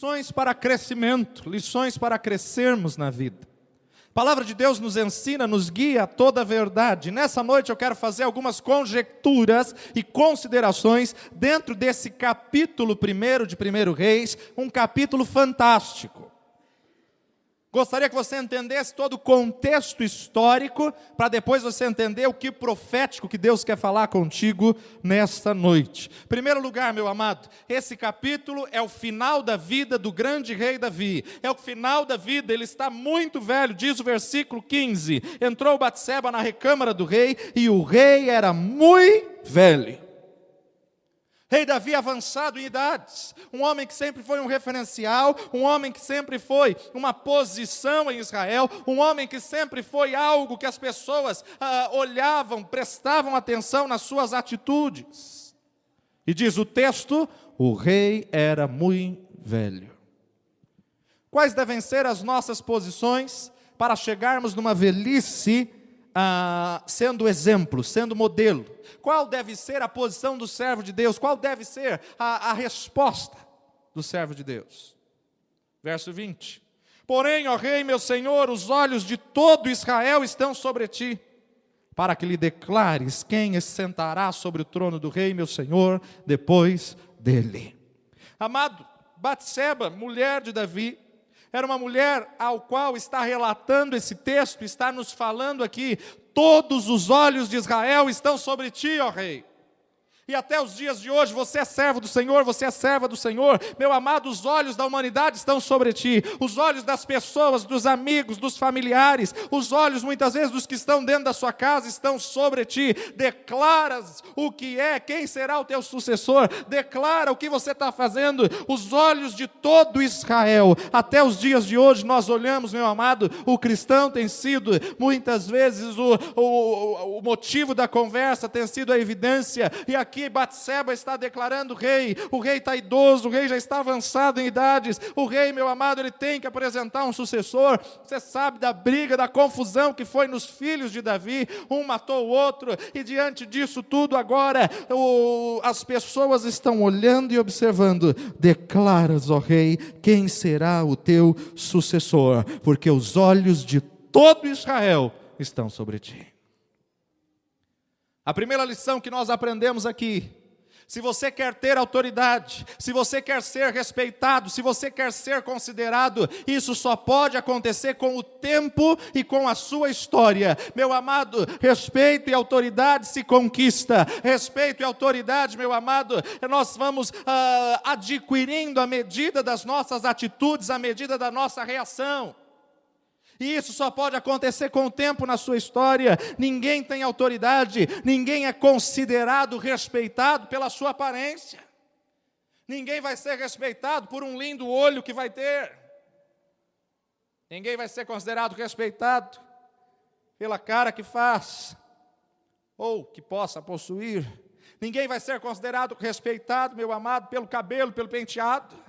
Lições para crescimento, lições para crescermos na vida. A palavra de Deus nos ensina, nos guia a toda a verdade. Nessa noite eu quero fazer algumas conjecturas e considerações dentro desse capítulo 1 de 1 Reis, um capítulo fantástico. Gostaria que você entendesse todo o contexto histórico, para depois você entender o que profético que Deus quer falar contigo nesta noite. Em primeiro lugar, meu amado, esse capítulo é o final da vida do grande rei Davi. É o final da vida, ele está muito velho, diz o versículo 15. Entrou Batseba na recâmara do rei, e o rei era muito velho. Rei Davi avançado em idades, um homem que sempre foi um referencial, um homem que sempre foi uma posição em Israel, um homem que sempre foi algo que as pessoas olhavam, prestavam atenção nas suas atitudes. E diz o texto, o rei era muito velho. Quais devem ser as nossas posições para chegarmos numa velhice sendo exemplo, sendo modelo? Qual deve ser a posição do servo de Deus? Qual deve ser a resposta do servo de Deus? Verso 20. Porém, ó rei, meu senhor, os olhos de todo Israel estão sobre ti, para que lhe declares quem se sentará sobre o trono do rei, meu senhor, depois dele. Amado, Batseba, mulher de Davi, era uma mulher ao qual está relatando esse texto, está nos falando aqui, todos os olhos de Israel estão sobre ti, ó rei. E até os dias de hoje, você é servo do Senhor, você é serva do Senhor. Meu amado, os olhos da humanidade estão sobre ti. Os olhos das pessoas, dos amigos, dos familiares. Os olhos, muitas vezes, dos que estão dentro da sua casa estão sobre ti. Declaras o que é, quem será o teu sucessor. Declara o que você está fazendo. Os olhos de todo Israel. Até os dias de hoje, nós olhamos, meu amado, o cristão tem sido, muitas vezes, o motivo da conversa tem sido a evidência. E aqui Batseba está declarando o rei está idoso, o rei já está avançado em idades, o rei, meu amado, ele tem que apresentar um sucessor. Você sabe da briga, da confusão que foi nos filhos de Davi, um matou o outro, e diante disso tudo agora, as pessoas estão olhando e observando. Declaras, ó rei, quem será o teu sucessor, porque os olhos de todo Israel estão sobre ti. A primeira lição que nós aprendemos aqui, se você quer ter autoridade, se você quer ser respeitado, se você quer ser considerado, isso só pode acontecer com o tempo e com a sua história. Meu amado, respeito e autoridade se conquista. Respeito e autoridade, meu amado, nós vamos adquirindo à medida das nossas atitudes, à medida da nossa reação. E isso só pode acontecer com o tempo na sua história. Ninguém tem autoridade, ninguém é considerado, respeitado pela sua aparência. Ninguém vai ser respeitado por um lindo olho que vai ter. Ninguém vai ser considerado respeitado pela cara que faz, ou que possa possuir. Ninguém vai ser considerado respeitado, meu amado, pelo cabelo, pelo penteado.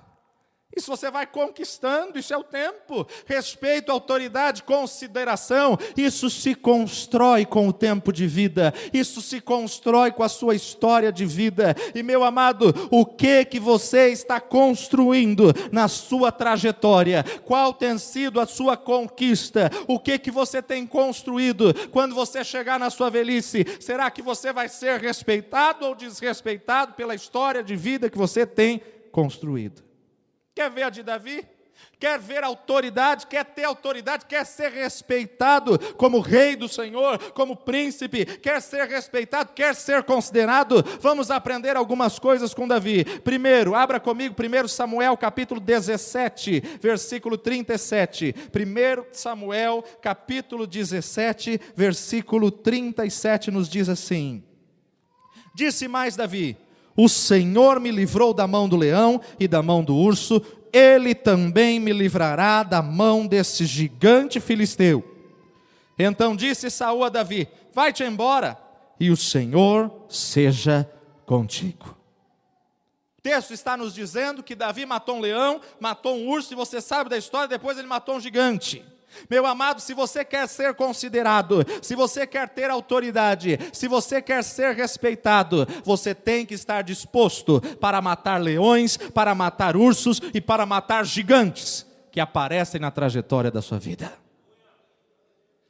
Isso você vai conquistando, isso é o tempo. Respeito, autoridade, consideração, isso se constrói com o tempo de vida, isso se constrói com a sua história de vida. E meu amado, o que você está construindo na sua trajetória? Qual tem sido a sua conquista? O que você tem construído quando você chegar na sua velhice? Será que você vai ser respeitado ou desrespeitado pela história de vida que você tem construído? Quer ver a de Davi? Quer ver autoridade? Quer ter autoridade? Quer ser respeitado como rei do Senhor, como príncipe? Quer ser respeitado? Quer ser considerado? Vamos aprender algumas coisas com Davi. Primeiro, abra comigo 1 Samuel capítulo 17, versículo 37. 1 Samuel capítulo 17, versículo 37 nos diz assim: Disse mais Davi: O Senhor me livrou da mão do leão e da mão do urso, Ele também me livrará da mão desse gigante filisteu. Então disse Saul a Davi: Vai-te embora, e o Senhor seja contigo. O texto está nos dizendo que Davi matou um leão, matou um urso, e você sabe da história, depois ele matou um gigante. Meu amado, se você quer ser considerado, se você quer ter autoridade, se você quer ser respeitado, você tem que estar disposto para matar leões, para matar ursos e para matar gigantes que aparecem na trajetória da sua vida.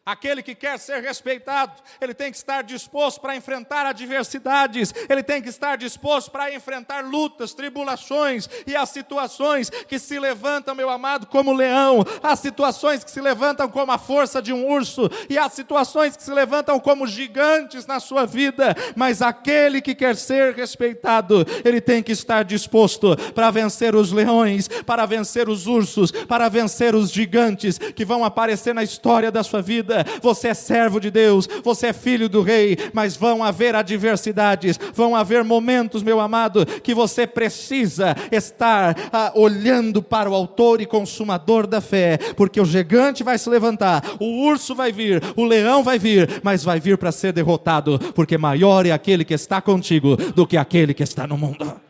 Aquele que quer ser respeitado, ele tem que estar disposto para enfrentar adversidades, ele tem que estar disposto para enfrentar lutas, tribulações e as situações que se levantam, meu amado, como leão, as situações que se levantam como a força de um urso e as situações que se levantam como gigantes na sua vida, mas aquele que quer ser respeitado, ele tem que estar disposto para vencer os leões, para vencer os ursos, para vencer os gigantes que vão aparecer na história da sua vida. Você é servo de Deus, você é filho do rei, mas vão haver adversidades, vão haver momentos, meu amado, que você precisa estar olhando para o autor e consumador da fé, porque o gigante vai se levantar, o urso vai vir, o leão vai vir, mas vai vir para ser derrotado, porque maior é aquele que está contigo do que aquele que está no mundo.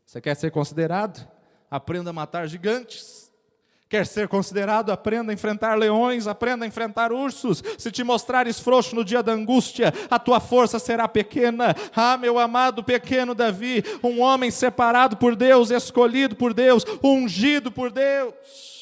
Você quer ser considerado? Aprenda a matar gigantes. Quer ser considerado? Aprenda a enfrentar leões, aprenda a enfrentar ursos. Se te mostrares frouxo no dia da angústia, a tua força será pequena. Ah, meu amado pequeno Davi, um homem separado por Deus, escolhido por Deus, ungido por Deus.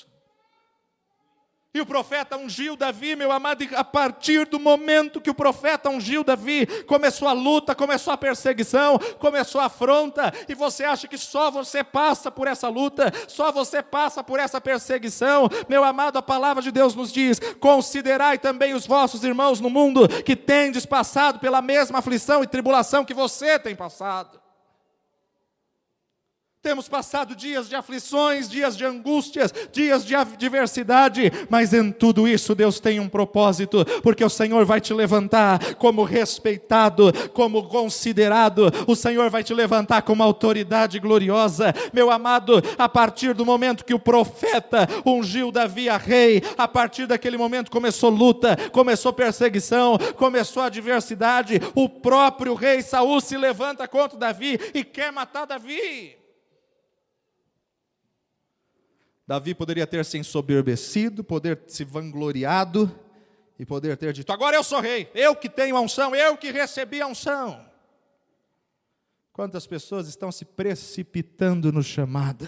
E o profeta ungiu Davi, meu amado, e a partir do momento que o profeta ungiu Davi, começou a luta, começou a perseguição, começou a afronta, e você acha que só você passa por essa luta, só você passa por essa perseguição? Meu amado, a palavra de Deus nos diz: considerai também os vossos irmãos no mundo, que tendes passado pela mesma aflição e tribulação que você tem passado. Temos passado dias de aflições, dias de angústias, dias de adversidade, mas em tudo isso Deus tem um propósito, porque o Senhor vai te levantar como respeitado, como considerado, o Senhor vai te levantar como autoridade gloriosa. Meu amado, a partir do momento que o profeta ungiu Davi a rei, a partir daquele momento começou luta, começou perseguição, começou adversidade. O próprio rei Saul se levanta contra Davi e quer matar Davi. Davi poderia ter se ensoberbecido, poder se vangloriado e poder ter dito: agora eu sou rei, eu que tenho a unção, eu que recebi a unção. Quantas pessoas estão se precipitando no chamado?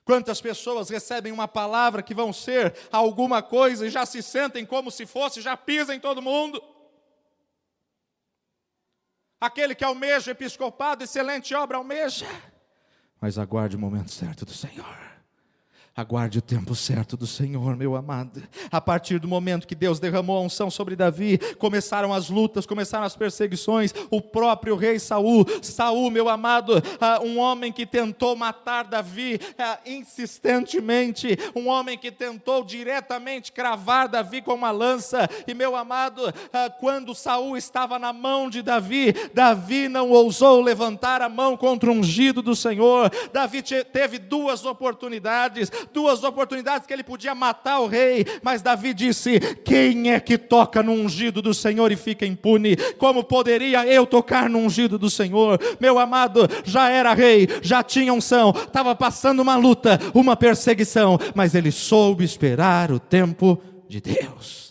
Quantas pessoas recebem uma palavra que vão ser alguma coisa e já se sentem como se fosse, já pisam em todo mundo? Aquele que almeja episcopado, excelente obra almeja, mas aguarde o momento certo do Senhor. Aguarde o tempo certo do Senhor, meu amado. A partir do momento que Deus derramou a unção sobre Davi, começaram as lutas, começaram as perseguições. O próprio rei Saul, meu amado, um homem que tentou matar Davi insistentemente, um homem que tentou diretamente cravar Davi com uma lança. E meu amado, quando Saul estava na mão de Davi, Davi não ousou levantar a mão contra o ungido do Senhor. Davi teve duas oportunidades que ele podia matar o rei, mas Davi disse: quem é que toca no ungido do Senhor e fica impune? Como poderia eu tocar no ungido do Senhor? Meu amado, já era rei, já tinha unção, estava passando uma luta, uma perseguição, mas ele soube esperar o tempo de Deus.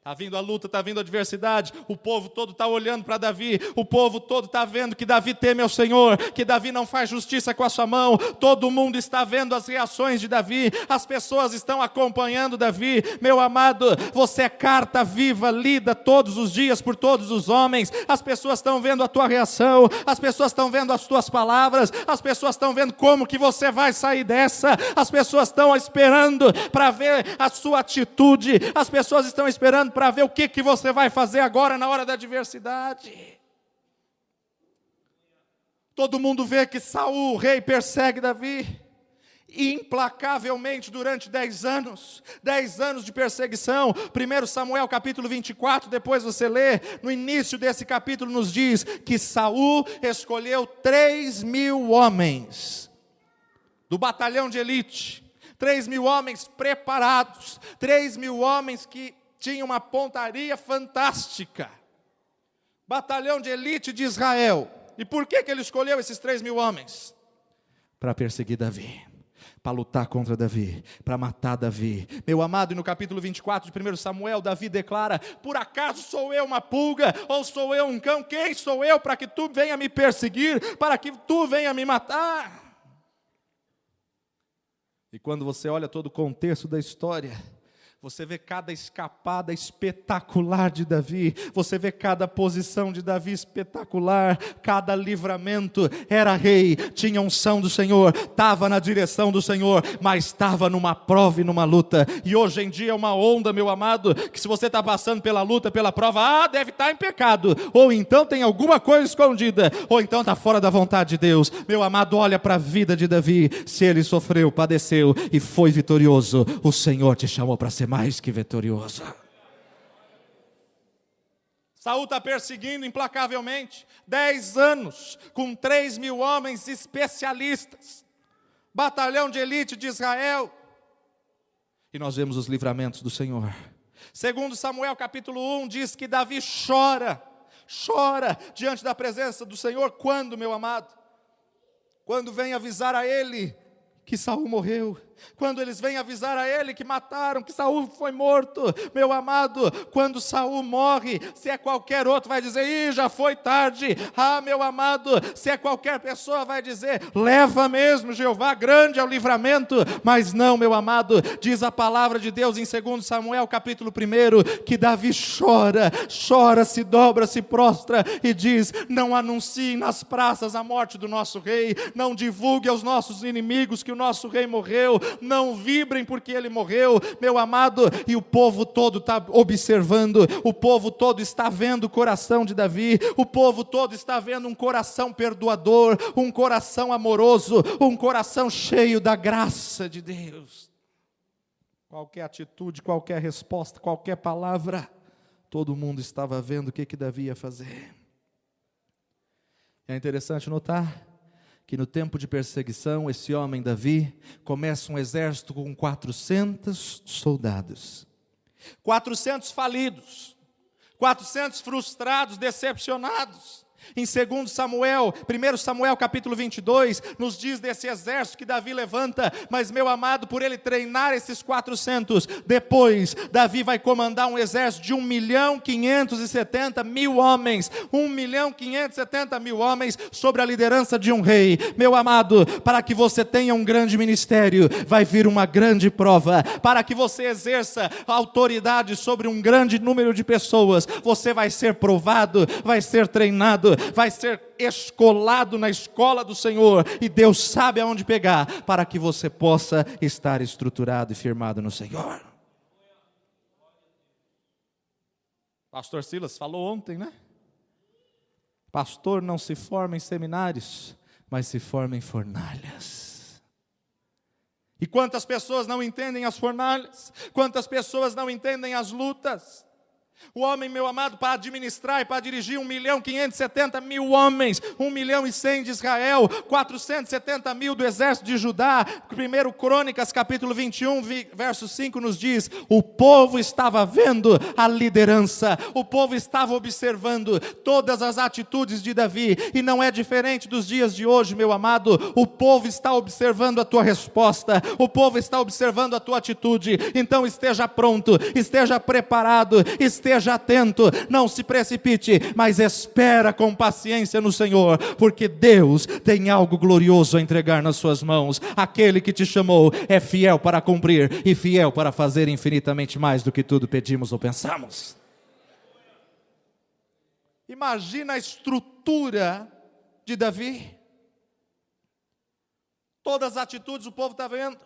Está vindo a luta, está vindo a adversidade, o povo todo está olhando para Davi, o povo todo está vendo que Davi teme ao Senhor, que Davi não faz justiça com a sua mão, todo mundo está vendo as reações de Davi, as pessoas estão acompanhando Davi. Meu amado, você é carta viva, lida todos os dias por todos os homens, as pessoas estão vendo a tua reação, as pessoas estão vendo as tuas palavras, as pessoas estão vendo como que você vai sair dessa, as pessoas estão esperando para ver a sua atitude, as pessoas estão esperando para ver o que você vai fazer agora na hora da adversidade. Todo mundo vê que Saul, o rei, persegue Davi implacavelmente durante 10 anos de perseguição. 1 Samuel capítulo 24, depois você lê, no início desse capítulo nos diz que Saul escolheu 3.000 homens do batalhão de elite, 3.000 homens preparados, 3.000 homens que tinham uma pontaria fantástica, batalhão de elite de Israel. E por que ele escolheu esses 3.000 homens? Para perseguir Davi. para lutar contra Davi, para matar Davi. Meu amado, e no capítulo 24 de 1 Samuel, Davi declara: por acaso sou eu uma pulga, ou sou eu um cão? Quem sou eu para que tu venha me perseguir, para que tu venha me matar? E quando você olha todo o contexto da história, você vê cada escapada espetacular de Davi, você vê cada posição de Davi espetacular, cada livramento. Era rei, tinha unção do Senhor, estava na direção do Senhor, mas estava numa prova e numa luta. E hoje em dia é uma onda, meu amado, que se você está passando pela luta, pela prova, deve estar em pecado, ou então tem alguma coisa escondida, ou então está fora da vontade de Deus. Meu amado, olha para a vida de Davi, se ele sofreu, padeceu e foi vitorioso, o Senhor te chamou para ser mais que vitorioso. Saul está perseguindo implacavelmente, 10 anos, com 3.000 homens especialistas, batalhão de elite de Israel, e nós vemos os livramentos do Senhor. Segundo Samuel capítulo 1, diz que Davi chora diante da presença do Senhor. Quando, meu amado? Quando vem avisar a ele que Saul morreu, quando eles vêm avisar a ele que mataram, que Saul foi morto. Meu amado, quando Saul morre, se é qualquer outro vai dizer: já foi tarde. Meu amado, se é qualquer pessoa vai dizer: leva mesmo, Jeová, grande é o livramento. Mas não, meu amado, diz a palavra de Deus em 2 Samuel capítulo 1, que Davi chora, se dobra, se prostra e diz: não anunciem nas praças a morte do nosso rei, não divulgue aos nossos inimigos que o nosso rei morreu, não vibrem porque ele morreu, meu amado. E o povo todo está observando, o povo todo está vendo o coração de Davi, o povo todo está vendo um coração perdoador, um coração amoroso, um coração cheio da graça de Deus. Qualquer atitude, qualquer resposta, qualquer palavra, todo mundo estava vendo o que Davi ia fazer. É interessante notar que no tempo de perseguição, esse homem Davi começa um exército com 400 soldados, 400 falidos, 400 frustrados, decepcionados. Em 1 Samuel capítulo 22, nos diz desse exército que Davi levanta. Mas, meu amado, por ele treinar esses 400, depois Davi vai comandar um exército de 1.570.000 homens, 1.570.000 homens, sobre a liderança de um rei. Meu amado, para que você tenha um grande ministério, vai vir uma grande prova. Para que você exerça autoridade sobre um grande número de pessoas, você vai ser provado, vai ser treinado, vai ser escolado na escola do Senhor, e Deus sabe aonde pegar, para que você possa estar estruturado e firmado no Senhor. Pastor Silas falou ontem, né? Pastor não se forma em seminários, mas se forma em fornalhas. E quantas pessoas não entendem as fornalhas? Quantas pessoas não entendem as lutas? O homem, meu amado, para administrar e para dirigir 1.570.000 homens, 1.100.000 de Israel, 470.000 do exército de Judá. 1 Crônicas capítulo 21, verso 5 nos diz: o povo estava vendo a liderança, o povo estava observando todas as atitudes de Davi, e não é diferente dos dias de hoje, meu amado. O povo está observando a tua resposta, o povo está observando a tua atitude. Então esteja pronto, esteja preparado, esteja atento, não se precipite, mas espera com paciência no Senhor, porque Deus tem algo glorioso a entregar nas suas mãos. Aquele que te chamou é fiel para cumprir e fiel para fazer infinitamente mais do que tudo pedimos ou pensamos. Imagina a estrutura de Davi, todas as atitudes o povo está vendo.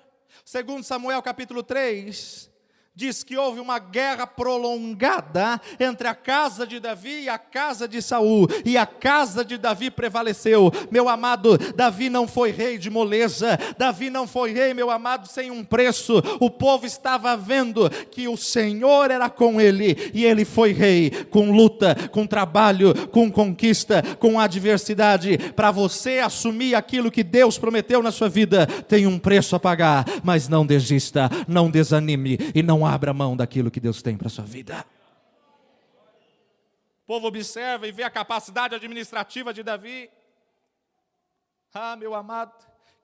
2 Samuel capítulo 3 diz que houve uma guerra prolongada entre a casa de Davi e a casa de Saul, e a casa de Davi prevaleceu. Meu amado, Davi não foi rei de moleza, Davi não foi rei, meu amado, sem um preço. O povo estava vendo que o Senhor era com ele, e ele foi rei, com luta, com trabalho, com conquista, com adversidade. Para você assumir aquilo que Deus prometeu na sua vida, tem um preço a pagar, mas não desista, não desanime e não abra mão daquilo que Deus tem para a sua vida. O povo observa e vê a capacidade administrativa de Davi. Meu amado,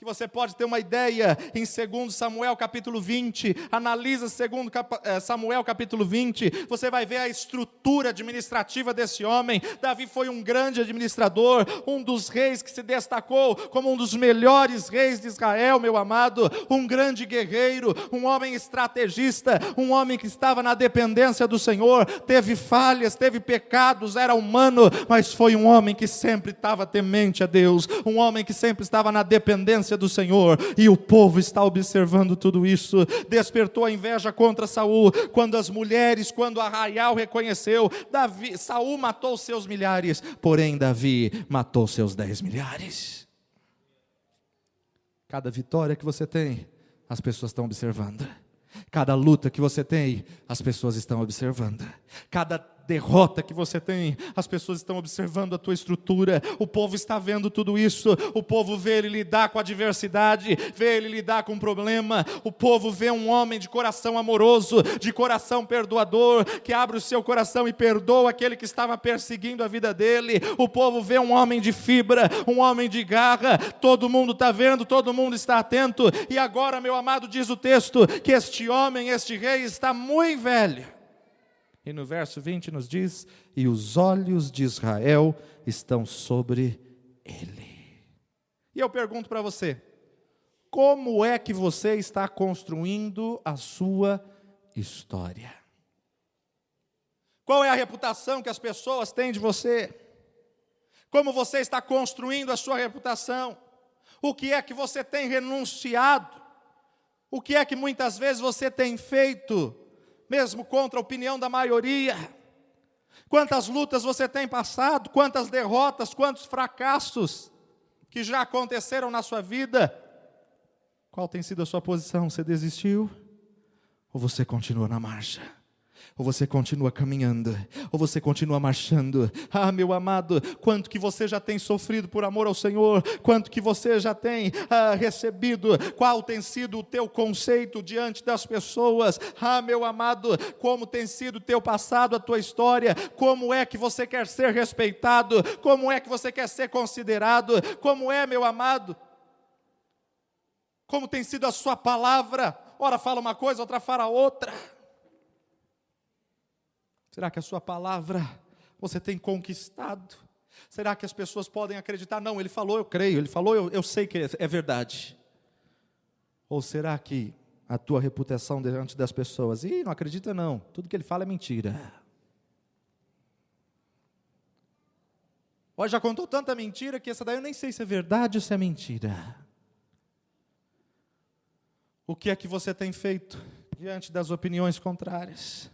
que você pode ter uma ideia em 2 Samuel capítulo 20, analisa 2 Samuel capítulo 20, você vai ver a estrutura administrativa desse homem. Davi foi um grande administrador, um dos reis que se destacou como um dos melhores reis de Israel, meu amado, um grande guerreiro, um homem estrategista, um homem que estava na dependência do Senhor, teve falhas, teve pecados, era humano, mas foi um homem que sempre estava temente a Deus, um homem que sempre estava na dependência do Senhor, e o povo está observando tudo isso. Despertou a inveja contra Saul, quando as mulheres, quando Arraial reconheceu, Saul matou seus milhares, porém Davi matou seus 10 milhares. Cada vitória que você tem, as pessoas estão observando. Cada luta que você tem, as pessoas estão observando. Cada derrota que você tem, as pessoas estão observando a tua estrutura. O povo está vendo tudo isso. O povo vê ele lidar com a adversidade, vê ele lidar com o problema. O povo vê um homem de coração amoroso, de coração perdoador, que abre o seu coração e perdoa aquele que estava perseguindo a vida dele. O povo vê um homem de fibra, um homem de garra. Todo mundo está vendo, todo mundo está atento. E agora, meu amado, diz o texto que este homem, este rei, está muito velho. E no verso 20 nos diz: e os olhos de Israel estão sobre ele. E eu pergunto para você, como é que você está construindo a sua história? Qual é a reputação que as pessoas têm de você? Como você está construindo a sua reputação? O que é que você tem renunciado? O que é que muitas vezes você tem feito mesmo contra a opinião da maioria? Quantas lutas você tem passado, quantas derrotas, quantos fracassos que já aconteceram na sua vida? Qual tem sido a sua posição? Você desistiu? Ou você continua na marcha? Ou você continua caminhando? Ou você continua marchando? Ah, meu amado, quanto que você já tem sofrido por amor ao Senhor? Quanto que você já tem recebido? Qual tem sido o teu conceito diante das pessoas? Ah, meu amado, como tem sido o teu passado, a tua história? Como é que você quer ser respeitado? Como é que você quer ser considerado? Como é, meu amado? Como tem sido a sua palavra? Ora fala uma coisa, outra fala outra. Será que a sua palavra você tem conquistado? Será que as pessoas podem acreditar? Não, ele falou, eu creio, ele falou, eu sei que é verdade. Ou será que a tua reputação diante das pessoas, não acredita não, tudo que ele fala é mentira. Ó, já contou tanta mentira que essa daí eu nem sei se é verdade ou se é mentira. O que é que você tem feito diante das opiniões contrárias?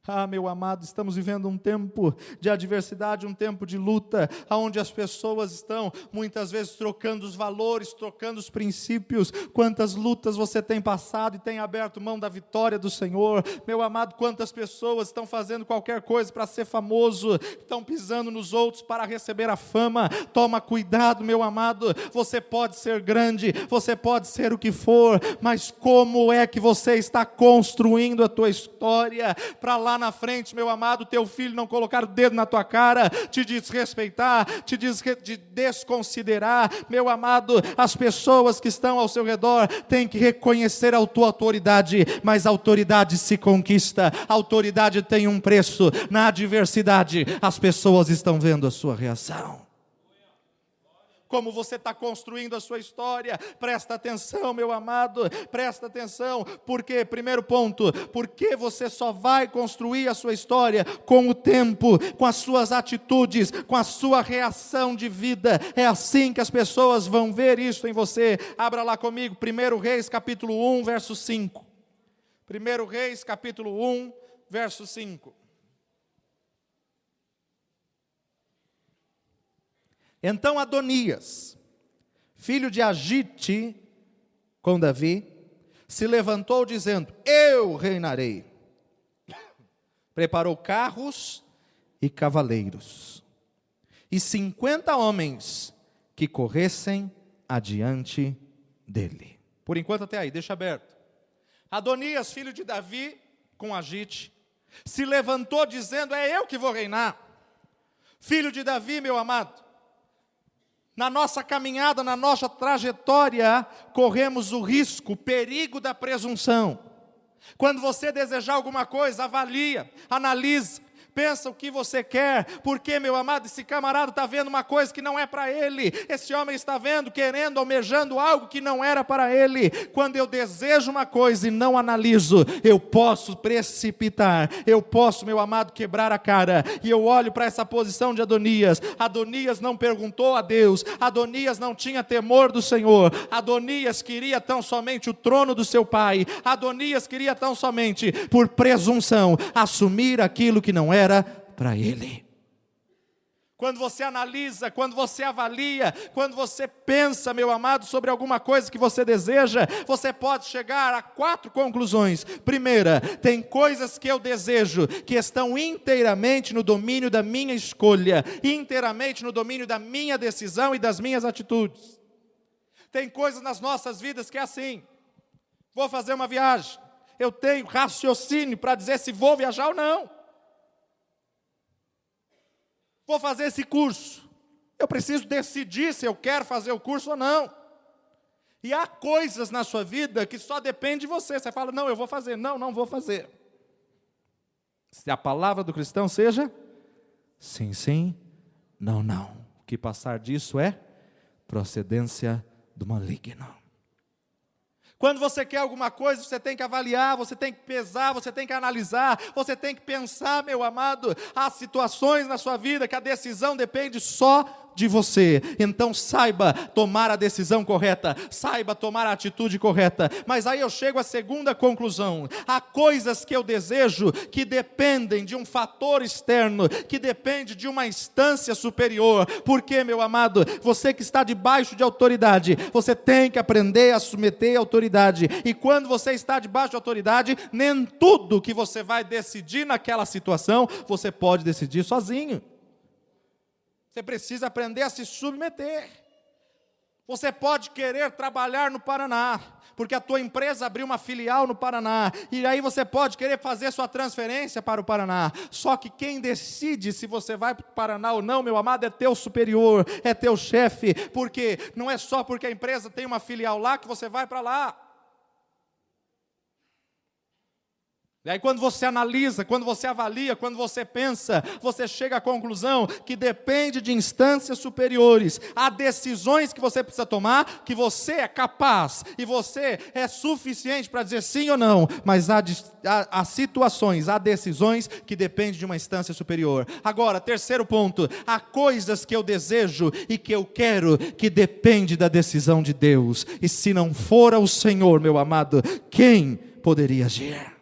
Ah, meu amado, estamos vivendo um tempo de adversidade, um tempo de luta, onde as pessoas estão muitas vezes trocando os valores, trocando os princípios. Quantas lutas você tem passado e tem aberto mão da vitória do Senhor? Meu amado, quantas pessoas estão fazendo qualquer coisa para ser famoso, estão pisando nos outros para receber a fama? Toma cuidado, meu amado, você pode ser grande, você pode ser o que for, mas como é que você está construindo a tua história para lá na frente, meu amado, teu filho não colocar o dedo na tua cara, te desrespeitar, te desconsiderar? Meu amado, as pessoas que estão ao seu redor têm que reconhecer a tua autoridade, mas a autoridade se conquista, a autoridade tem um preço. Na adversidade, as pessoas estão vendo a sua reação. Como você está construindo a sua história? Presta atenção, meu amado, presta atenção. Por quê? Primeiro ponto, porque você só vai construir a sua história com o tempo, com as suas atitudes, com a sua reação de vida. É assim que as pessoas vão ver isso em você. Abra lá comigo, 1 Reis capítulo 1, verso 5. 1 Reis capítulo 1, verso 5. Então Adonias, filho de Agite, com Davi, se levantou dizendo: eu reinarei. Preparou carros e cavaleiros, e 50 homens que corressem adiante dele. Por enquanto até aí, deixa aberto. Adonias, filho de Davi, com Agite, se levantou dizendo: é eu que vou reinar. Filho de Davi, meu amado, Na nossa caminhada, na nossa trajetória, corremos o risco, o perigo da presunção. Quando você desejar alguma coisa, avalia, analisa. Pensa o que você quer, porque, meu amado, esse camarada está vendo uma coisa que não é para ele, esse homem está vendo, querendo, almejando algo que não era para ele. Quando eu desejo uma coisa e não analiso, eu posso precipitar, eu posso, meu amado, quebrar a cara. E eu olho para essa posição de Adonias. Adonias não perguntou a Deus, Adonias não tinha temor do Senhor, Adonias queria tão somente o trono do seu pai, Adonias queria tão somente, por presunção, assumir aquilo que não era para ele. Quando você analisa, quando você avalia, quando você pensa, meu amado, sobre alguma coisa que você deseja, você pode chegar a 4 conclusões. Primeira, tem coisas que eu desejo que estão inteiramente no domínio da minha escolha, inteiramente no domínio da minha decisão e das minhas atitudes. Tem coisas nas nossas vidas que é assim: vou fazer uma viagem, eu tenho raciocínio para dizer se vou viajar ou não. Vou fazer esse curso, eu preciso decidir se eu quero fazer o curso ou não. E há coisas na sua vida que só depende de você. Você fala, não, eu vou fazer, não vou fazer. Se a palavra do cristão seja, sim, sim, não. O que passar disso é procedência do maligno. Quando você quer alguma coisa, você tem que avaliar, você tem que pesar, você tem que analisar, você tem que pensar, meu amado. Há situações na sua vida que a decisão depende só de você. Então saiba tomar a decisão correta, saiba tomar a atitude correta. Mas aí eu chego à segunda conclusão: há coisas que eu desejo que dependem de um fator externo, que depende de uma instância superior. Porque, meu amado, você que está debaixo de autoridade, você tem que aprender a submeter a autoridade. E quando você está debaixo de autoridade, nem tudo que você vai decidir naquela situação, você pode decidir sozinho. Você precisa aprender a se submeter. Você pode querer trabalhar no Paraná, porque a tua empresa abriu uma filial no Paraná, e aí você pode querer fazer sua transferência para o Paraná. Só que quem decide se você vai para o Paraná ou não, meu amado, é teu superior, é teu chefe, porque não é só porque a empresa tem uma filial lá que você vai para lá. E aí quando você analisa, quando você avalia, quando você pensa, você chega à conclusão que depende de instâncias superiores. Há decisões que você precisa tomar, que você é capaz, e você é suficiente para dizer sim ou não, mas há situações, há decisões que dependem de uma instância superior. Agora, terceiro ponto: há coisas que eu desejo e que eu quero que depende da decisão de Deus. E se não for o Senhor, meu amado, quem poderia agir?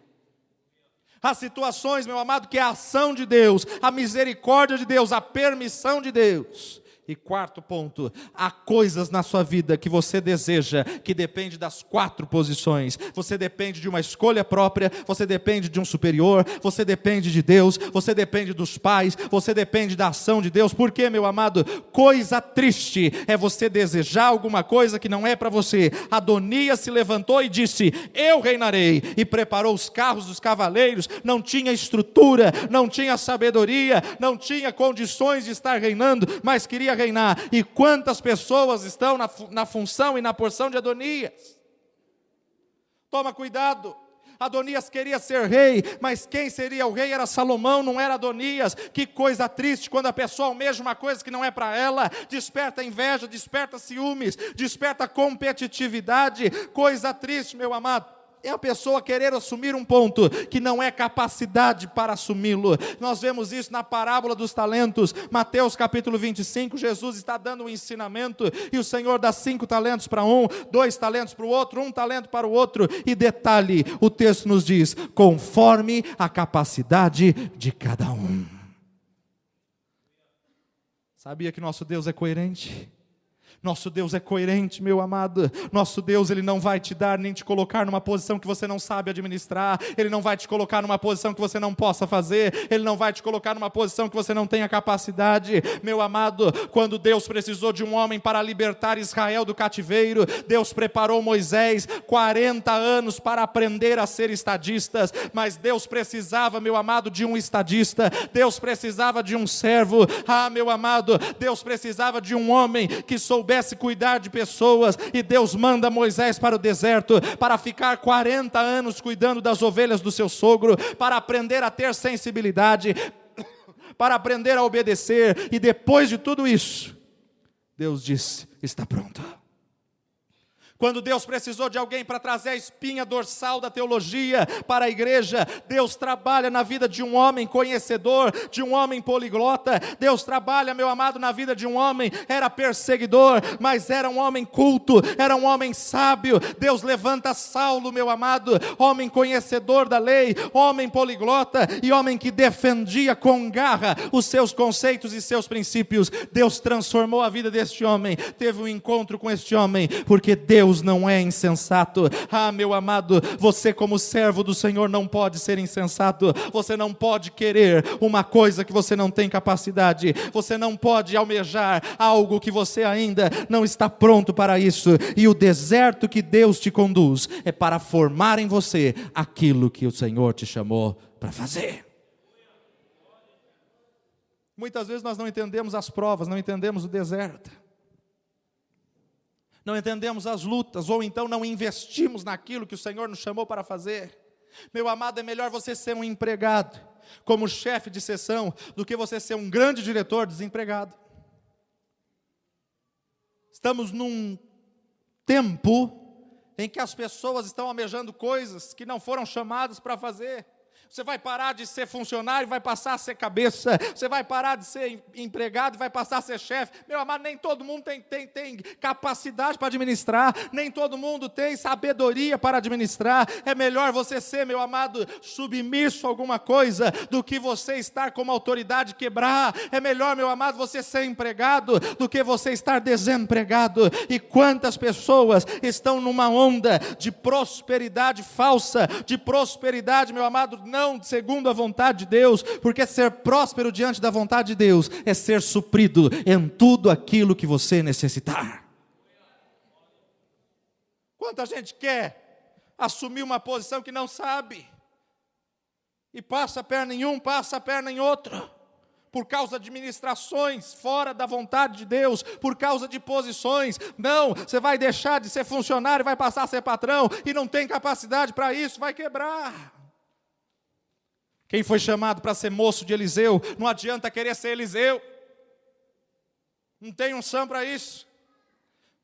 Há situações, meu amado, que é a ação de Deus, a misericórdia de Deus, a permissão de Deus. E quarto ponto: há coisas na sua vida que você deseja, que depende das 4 posições. Você depende de uma escolha própria, você depende de um superior, você depende de Deus, você depende dos pais, você depende da ação de Deus. Por quê, meu amado? Coisa triste é você desejar alguma coisa que não é para você. Adonias se levantou e disse: eu reinarei, e preparou os carros dos cavaleiros. Não tinha estrutura, não tinha sabedoria, não tinha condições de estar reinando, mas queria reinar. E quantas pessoas estão na função e na porção de Adonias? Toma cuidado. Adonias queria ser rei, mas quem seria o rei era Salomão, não era Adonias. Que coisa triste quando a pessoa almeja uma coisa que não é para ela. Desperta inveja, desperta ciúmes, desperta competitividade. Coisa triste, meu amado. É a pessoa querer assumir um ponto que não é capacidade para assumi-lo. Nós vemos isso na parábola dos talentos, Mateus capítulo 25, Jesus está dando um ensinamento, e o Senhor dá 5 talentos para um, 2 talentos para o outro, 1 talento para o outro, e detalhe, o texto nos diz, conforme a capacidade de cada um. Sabia que nosso Deus é coerente? Nosso Deus é coerente, meu amado. Nosso Deus, Ele não vai te dar nem te colocar numa posição que você não sabe administrar. Ele não vai te colocar numa posição que você não possa fazer. Ele não vai te colocar numa posição que você não tenha capacidade. Meu amado, quando Deus precisou de um homem para libertar Israel do cativeiro, Deus preparou Moisés 40 anos para aprender a ser estadista. Mas Deus precisava, meu amado, de um estadista. Deus precisava de um servo. Meu amado, Deus precisava de um homem que soubesse cuidar de pessoas, e Deus manda Moisés para o deserto, para ficar 40 anos cuidando das ovelhas do seu sogro, para aprender a ter sensibilidade, para aprender a obedecer, e depois de tudo isso, Deus disse: está pronto. Quando Deus precisou de alguém para trazer a espinha dorsal da teologia para a igreja, Deus trabalha na vida de um homem conhecedor, de um homem poliglota. Deus trabalha, meu amado, na vida de um homem, era perseguidor, mas era um homem culto, era um homem sábio. Deus levanta Saulo, meu amado, homem conhecedor da lei, homem poliglota e homem que defendia com garra os seus conceitos e seus princípios. Deus transformou a vida deste homem, teve um encontro com este homem, porque Deus não é insensato. Meu amado, você como servo do Senhor não pode ser insensato. Você não pode querer uma coisa que você não tem capacidade. Você não pode almejar algo que você ainda não está pronto para isso. E o deserto que Deus te conduz é para formar em você aquilo que o Senhor te chamou para fazer. Muitas vezes nós não entendemos as provas, não entendemos o deserto, não entendemos as lutas, ou então não investimos naquilo que o Senhor nos chamou para fazer. Meu amado, é melhor você ser um empregado, como chefe de seção, do que você ser um grande diretor desempregado. Estamos num tempo em que as pessoas estão almejando coisas que não foram chamadas para fazer. Você vai parar de ser funcionário e vai passar a ser cabeça. Você vai parar de ser empregado e vai passar a ser chefe. Meu amado, nem todo mundo tem capacidade para administrar. Nem todo mundo tem sabedoria para administrar. É melhor você ser, meu amado, submisso a alguma coisa do que você estar como autoridade quebrar. É melhor, meu amado, você ser empregado do que você estar desempregado. E quantas pessoas estão numa onda de prosperidade falsa, de prosperidade, meu amado, não segundo a vontade de Deus, porque ser próspero diante da vontade de Deus é ser suprido em tudo aquilo que você necessitar. Quanta gente quer assumir uma posição que não sabe, e passa a perna em um, passa a perna em outro, por causa de ministrações fora da vontade de Deus, por causa de posições. Não, você vai deixar de ser funcionário e vai passar a ser patrão, e não tem capacidade para isso, vai quebrar. Quem foi chamado para ser moço de Eliseu, não adianta querer ser Eliseu, não tem unção para isso.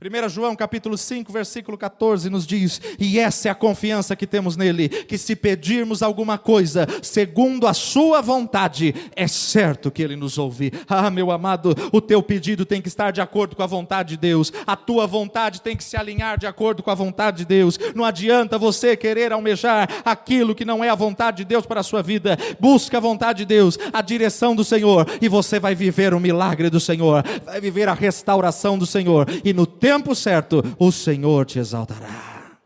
1 João capítulo 5, versículo 14 nos diz: e essa é a confiança que temos nele, que se pedirmos alguma coisa segundo a sua vontade, é certo que ele nos ouve. Meu amado, o teu pedido tem que estar de acordo com a vontade de Deus, a tua vontade tem que se alinhar de acordo com a vontade de Deus. Não adianta você querer almejar aquilo que não é a vontade de Deus para a sua vida. Busca a vontade de Deus, a direção do Senhor, e você vai viver o milagre do Senhor, vai viver a restauração do Senhor, e no tempo certo, o Senhor te exaltará.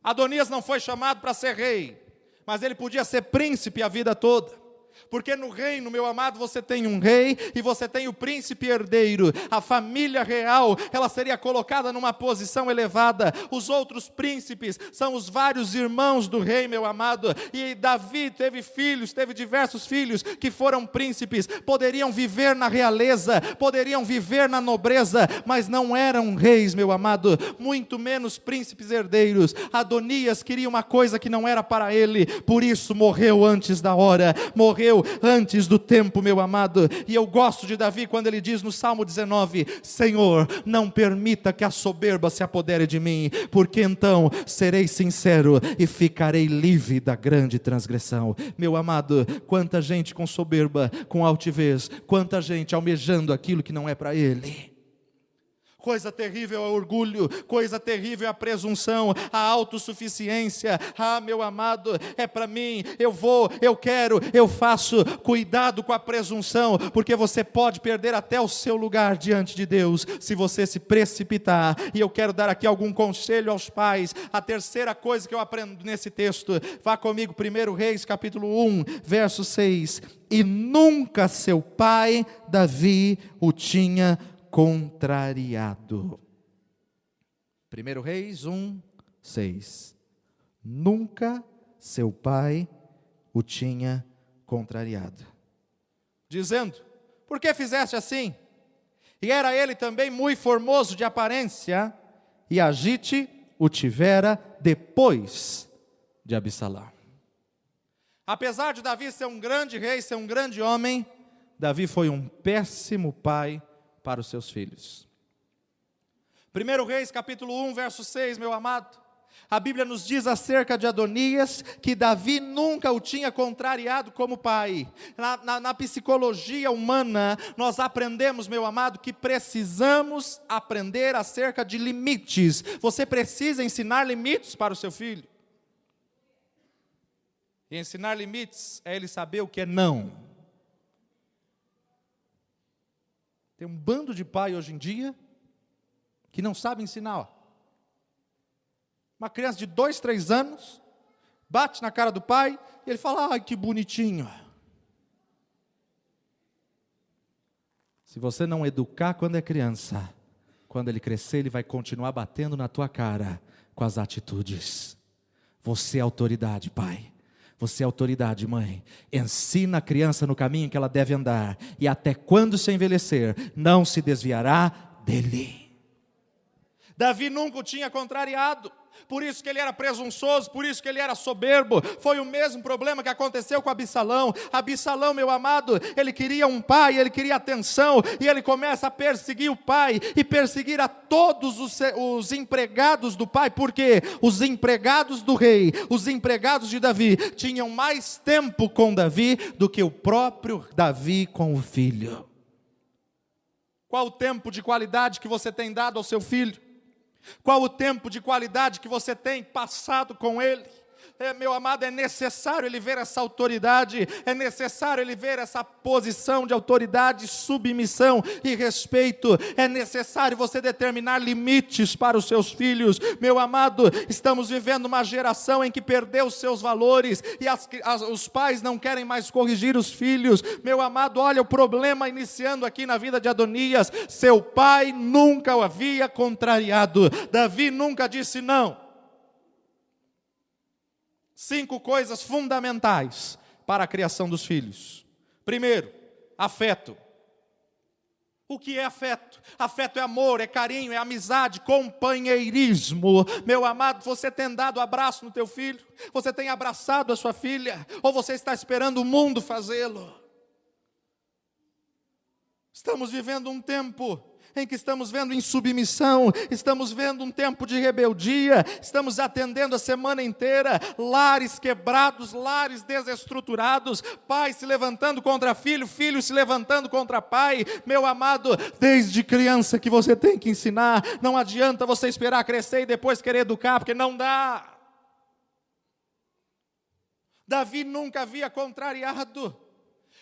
Adonias não foi chamado para ser rei, mas ele podia ser príncipe a vida toda. Porque no reino, meu amado, você tem um rei e você tem o príncipe herdeiro. A família real, ela seria colocada numa posição elevada. Os outros príncipes são os vários irmãos do rei, meu amado. E Davi teve filhos, teve diversos filhos que foram príncipes. Poderiam viver na realeza, poderiam viver na nobreza, mas não eram reis, meu amado. Muito menos príncipes herdeiros. Adonias queria uma coisa que não era para ele, por isso morreu antes da hora. Morreu antes do tempo, meu amado. E eu gosto de Davi quando ele diz no Salmo 19: Senhor, não permita que a soberba se apodere de mim, porque então serei sincero e ficarei livre da grande transgressão. Meu amado, quanta gente com soberba, com altivez, quanta gente almejando aquilo que não é para ele. Coisa terrível é o orgulho, coisa terrível é a presunção, a autossuficiência. Ah, meu amado, é para mim, eu vou, eu quero, eu faço. Cuidado com a presunção, porque você pode perder até o seu lugar diante de Deus, se você se precipitar. E eu quero dar aqui algum conselho aos pais. A terceira coisa que eu aprendo nesse texto, vá comigo, 1 Reis, capítulo 1, verso 6. E nunca seu pai, Davi, o tinha contrariado. 1 Reis 1, 6. Nunca seu pai o tinha contrariado, dizendo: por que fizeste assim? E era ele também muito formoso de aparência, e Agite o tivera depois de Absalão. Apesar de Davi ser um grande rei, ser um grande homem, Davi foi um péssimo pai para os seus filhos. 1 Reis capítulo 1, verso 6, meu amado, a Bíblia nos diz acerca de Adonias, que Davi nunca o tinha contrariado como pai. Na psicologia humana, nós aprendemos, meu amado, que precisamos aprender acerca de limites. Você precisa ensinar limites para o seu filho. E ensinar limites é ele saber o que é não. Tem um bando de pai hoje em dia que não sabe ensinar. Uma criança de 2, 3 anos bate na cara do pai e ele fala: ai, que bonitinho. Se você não educar quando é criança, quando ele crescer, ele vai continuar batendo na tua cara com as atitudes. Você é autoridade, pai. Você é autoridade, mãe. Ensina a criança no caminho que ela deve andar, e até quando se envelhecer, não se desviará dele. Davi nunca o tinha contrariado, por isso que ele era presunçoso, por isso que ele era soberbo. Foi o mesmo problema que aconteceu com Absalão. Absalão, meu amado, ele queria um pai, ele queria atenção, e ele começa a perseguir o pai, e perseguir a todos os empregados do pai, porque os empregados do rei, os empregados de Davi, tinham mais tempo com Davi, do que o próprio Davi com o filho. Qual o tempo de qualidade que você tem dado ao seu filho? Qual o tempo de qualidade que você tem passado com ele? Meu amado, é necessário ele ver essa autoridade, é necessário ele ver essa posição de autoridade, submissão e respeito. É necessário você determinar limites para os seus filhos. Meu amado, estamos vivendo uma geração em que perdeu os seus valores, e os pais não querem mais corrigir os filhos. Meu amado, olha o problema iniciando aqui na vida de Adonias. Seu pai nunca o havia contrariado. Davi nunca disse não. 5 coisas fundamentais para a criação dos filhos. Primeiro, afeto. O que é afeto? Afeto é amor, é carinho, é amizade, companheirismo. Meu amado, você tem dado abraço no teu filho? Você tem abraçado a sua filha? Ou você está esperando o mundo fazê-lo? Estamos vivendo um tempo em que estamos vendo insubmissão, estamos vendo um tempo de rebeldia, estamos atendendo a semana inteira lares quebrados, lares desestruturados, pai se levantando contra filho, filho se levantando contra pai. Meu amado, desde criança que você tem que ensinar. Não adianta você esperar crescer e depois querer educar, porque não dá. Davi nunca havia contrariado.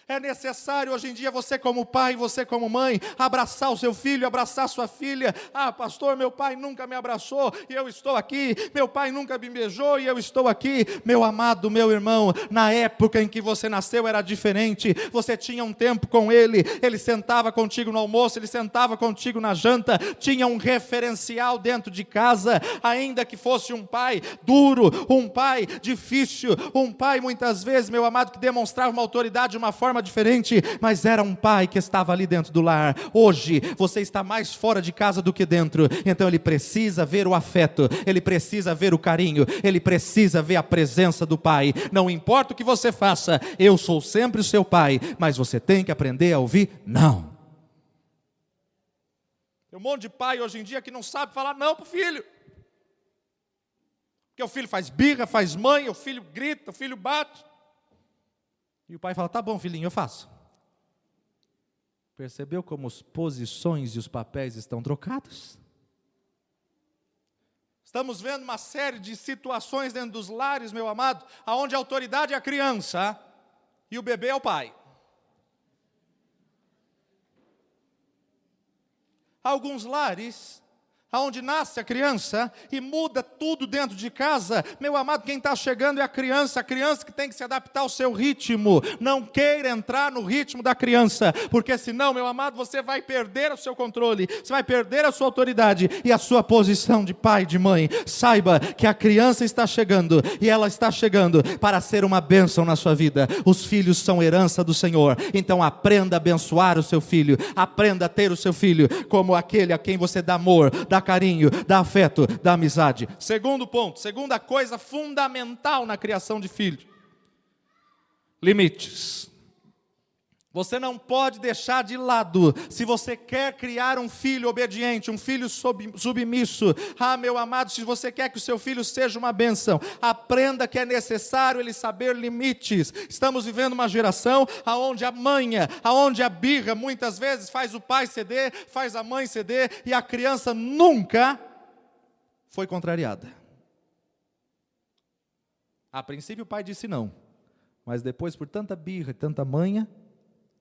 É necessário hoje em dia você como pai, você como mãe, abraçar o seu filho, abraçar sua filha. Ah, pastor, meu pai nunca me abraçou e eu estou aqui. Meu pai nunca me beijou e eu estou aqui. Meu amado, meu irmão, na época em que você nasceu era diferente. Você tinha um tempo com ele, ele sentava contigo no almoço, ele sentava contigo na janta, tinha um referencial dentro de casa, ainda que fosse um pai duro, um pai difícil, um pai muitas vezes, meu amado, que demonstrava uma autoridade de uma forma diferente, mas era um pai que estava ali dentro do lar. Hoje você está mais fora de casa do que dentro, então ele precisa ver o afeto, ele precisa ver o carinho, ele precisa ver a presença do pai. Não importa o que você faça, eu sou sempre o seu pai, mas você tem que aprender a ouvir não. Tem um monte de pai hoje em dia que não sabe falar não para o filho, porque o filho faz birra, faz manha, o filho grita, o filho bate. E o pai fala: tá bom, filhinho, eu faço. Percebeu como as posições e os papéis estão trocados? Estamos vendo uma série de situações dentro dos lares, meu amado, onde a autoridade é a criança e o bebê é o pai. Há alguns lares aonde nasce a criança e muda tudo dentro de casa. Meu amado, quem está chegando é a criança que tem que se adaptar ao seu ritmo. Não queira entrar no ritmo da criança, porque senão, meu amado, você vai perder o seu controle, você vai perder a sua autoridade e a sua posição de pai, de mãe. Saiba que a criança está chegando, e ela está chegando para ser uma bênção na sua vida. Os filhos são herança do Senhor, então aprenda a abençoar o seu filho, aprenda a ter o seu filho como aquele a quem você dá amor, dá carinho, dá afeto, dá amizade. Segundo ponto, segunda coisa fundamental na criação de filho: limites. Você não pode deixar de lado, se você quer criar um filho obediente, um filho submisso. Meu amado, se você quer que o seu filho seja uma bênção, aprenda que é necessário ele saber limites. Estamos vivendo uma geração onde a manha, onde a birra muitas vezes faz o pai ceder, faz a mãe ceder, e a criança nunca foi contrariada. A princípio o pai disse não, mas depois, por tanta birra e tanta manha,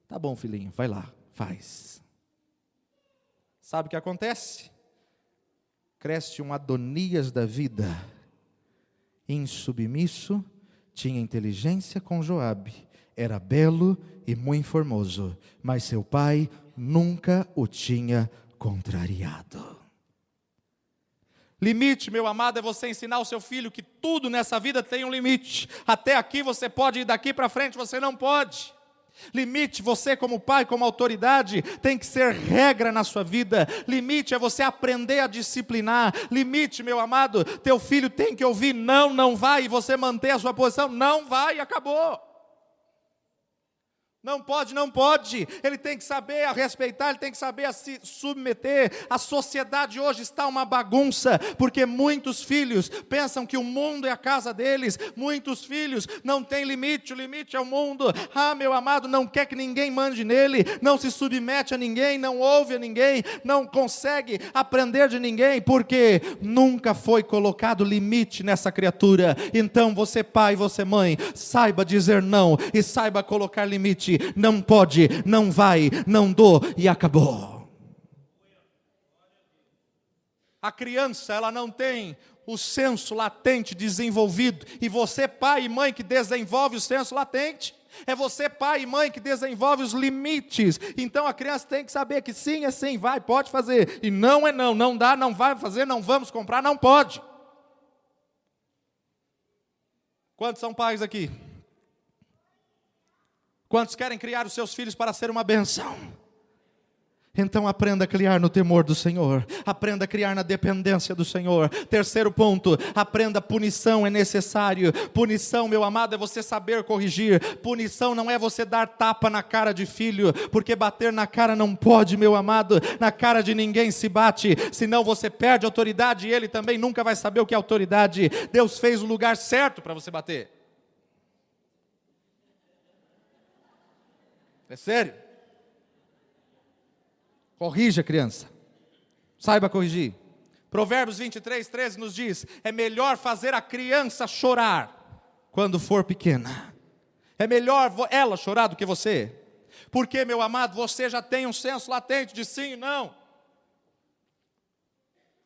tá bom, filhinho, vai lá, faz. Sabe o que acontece? Cresce um Adonias da vida, insubmisso, tinha inteligência com Joabe, era belo e muito formoso, mas seu pai nunca o tinha contrariado. Limite, meu amado, é você ensinar ao seu filho que tudo nessa vida tem um limite. Até aqui você pode ir, daqui para frente você não pode. Limite, você como pai, como autoridade, tem que ser regra na sua vida. Limite é você aprender a disciplinar. Limite, meu amado, teu filho tem que ouvir não, não vai, e você manter a sua posição, não vai, acabou. Não pode, não pode. Ele tem que saber a respeitar, ele tem que saber a se submeter. A sociedade hoje está uma bagunça, porque muitos filhos pensam que o mundo é a casa deles. Muitos filhos não têm limite, o limite é o mundo. Meu amado, não quer que ninguém mande nele, não se submete a ninguém, não ouve a ninguém, não consegue aprender de ninguém, porque nunca foi colocado limite nessa criatura. Então você pai, você mãe, saiba dizer não e saiba colocar limite. Não pode, não vai, não dou, e acabou. A criança, ela não tem o senso latente desenvolvido, e você pai e mãe que desenvolve o senso latente. É você pai e mãe que desenvolve os limites. Então a criança tem que saber que sim é sim, vai, pode fazer, e não é não, não dá, não vai fazer, não vamos comprar, não pode. Quantos são pais aqui? Quantos querem criar os seus filhos para ser uma bênção? Então aprenda a criar no temor do Senhor, aprenda a criar na dependência do Senhor. Terceiro ponto, aprenda, punição é necessário. Punição, meu amado, é você saber corrigir. Punição não é você dar tapa na cara de filho, porque bater na cara não pode, meu amado. Na cara de ninguém se bate, senão você perde a autoridade, e ele também nunca vai saber o que é autoridade. Deus fez o lugar certo para você bater. É sério? Corrija, criança. Saiba corrigir. Provérbios 23:13 nos diz: é melhor fazer a criança chorar quando for pequena. É melhor ela chorar do que você. Porque, meu amado, você já tem um senso latente de sim e não.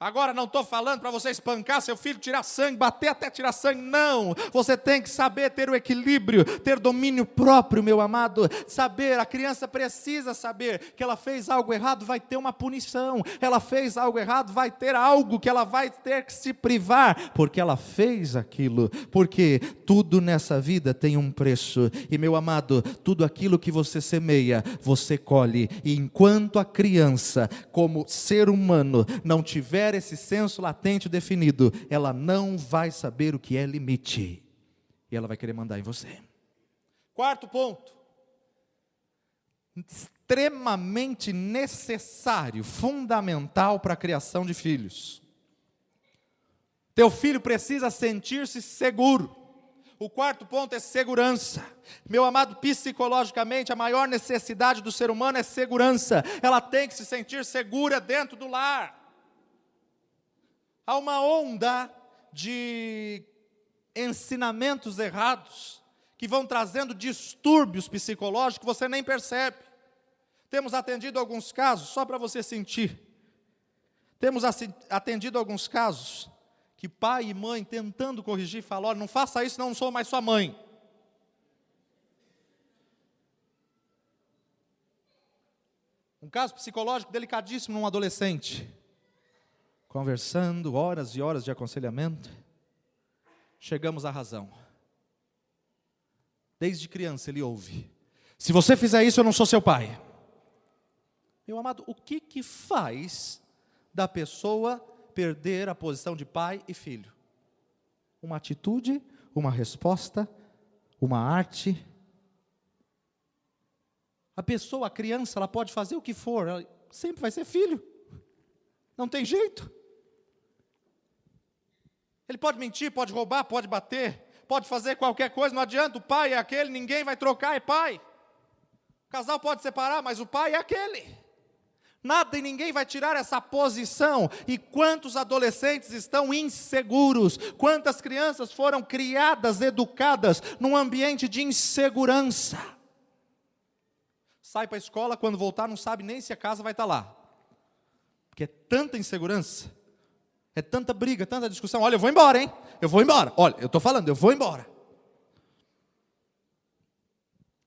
Agora não estou falando para você espancar seu filho, tirar sangue, bater até tirar sangue, não. Você tem que saber ter o equilíbrio, ter domínio próprio, meu amado. Saber, a criança precisa saber que ela fez algo errado, vai ter uma punição. Ela fez algo errado, vai ter algo que ela vai ter que se privar, porque ela fez aquilo. Porque tudo nessa vida tem um preço. E, meu amado, tudo aquilo que você semeia, você colhe. E enquanto a criança, como ser humano, não tiver esse senso latente definido, ela não vai saber o que é limite, e ela vai querer mandar em você. Quarto ponto, extremamente necessário, fundamental para a criação de filhos. Teu filho precisa sentir-se seguro. O quarto ponto é segurança. Meu amado, psicologicamente, a maior necessidade do ser humano é segurança. Ela tem que se sentir segura dentro do lar. Há uma onda de ensinamentos errados que vão trazendo distúrbios psicológicos que você nem percebe. Temos atendido alguns casos, só para você sentir. Temos atendido alguns casos que pai e mãe tentando corrigir, falam: olha, não faça isso, senão eu não sou mais sua mãe. Um caso psicológico delicadíssimo num adolescente. Conversando, horas e horas de aconselhamento, chegamos à razão. Desde criança ele ouve: se você fizer isso, eu não sou seu pai. Meu amado, o que faz da pessoa perder a posição de pai e filho? Uma atitude, uma resposta, uma arte. A pessoa, a criança, ela pode fazer o que for, ela sempre vai ser filho. Não tem jeito. Ele pode mentir, pode roubar, pode bater, pode fazer qualquer coisa, não adianta, o pai é aquele, ninguém vai trocar, é pai. O casal pode separar, mas o pai é aquele. Nada e ninguém vai tirar essa posição. E quantos adolescentes estão inseguros? Quantas crianças foram criadas, educadas num ambiente de insegurança? Sai para a escola, quando voltar não sabe nem se a casa vai estar lá. Porque é tanta insegurança, é tanta briga, tanta discussão. Olha, eu vou embora, hein? Eu vou embora. Olha, eu estou falando, eu vou embora.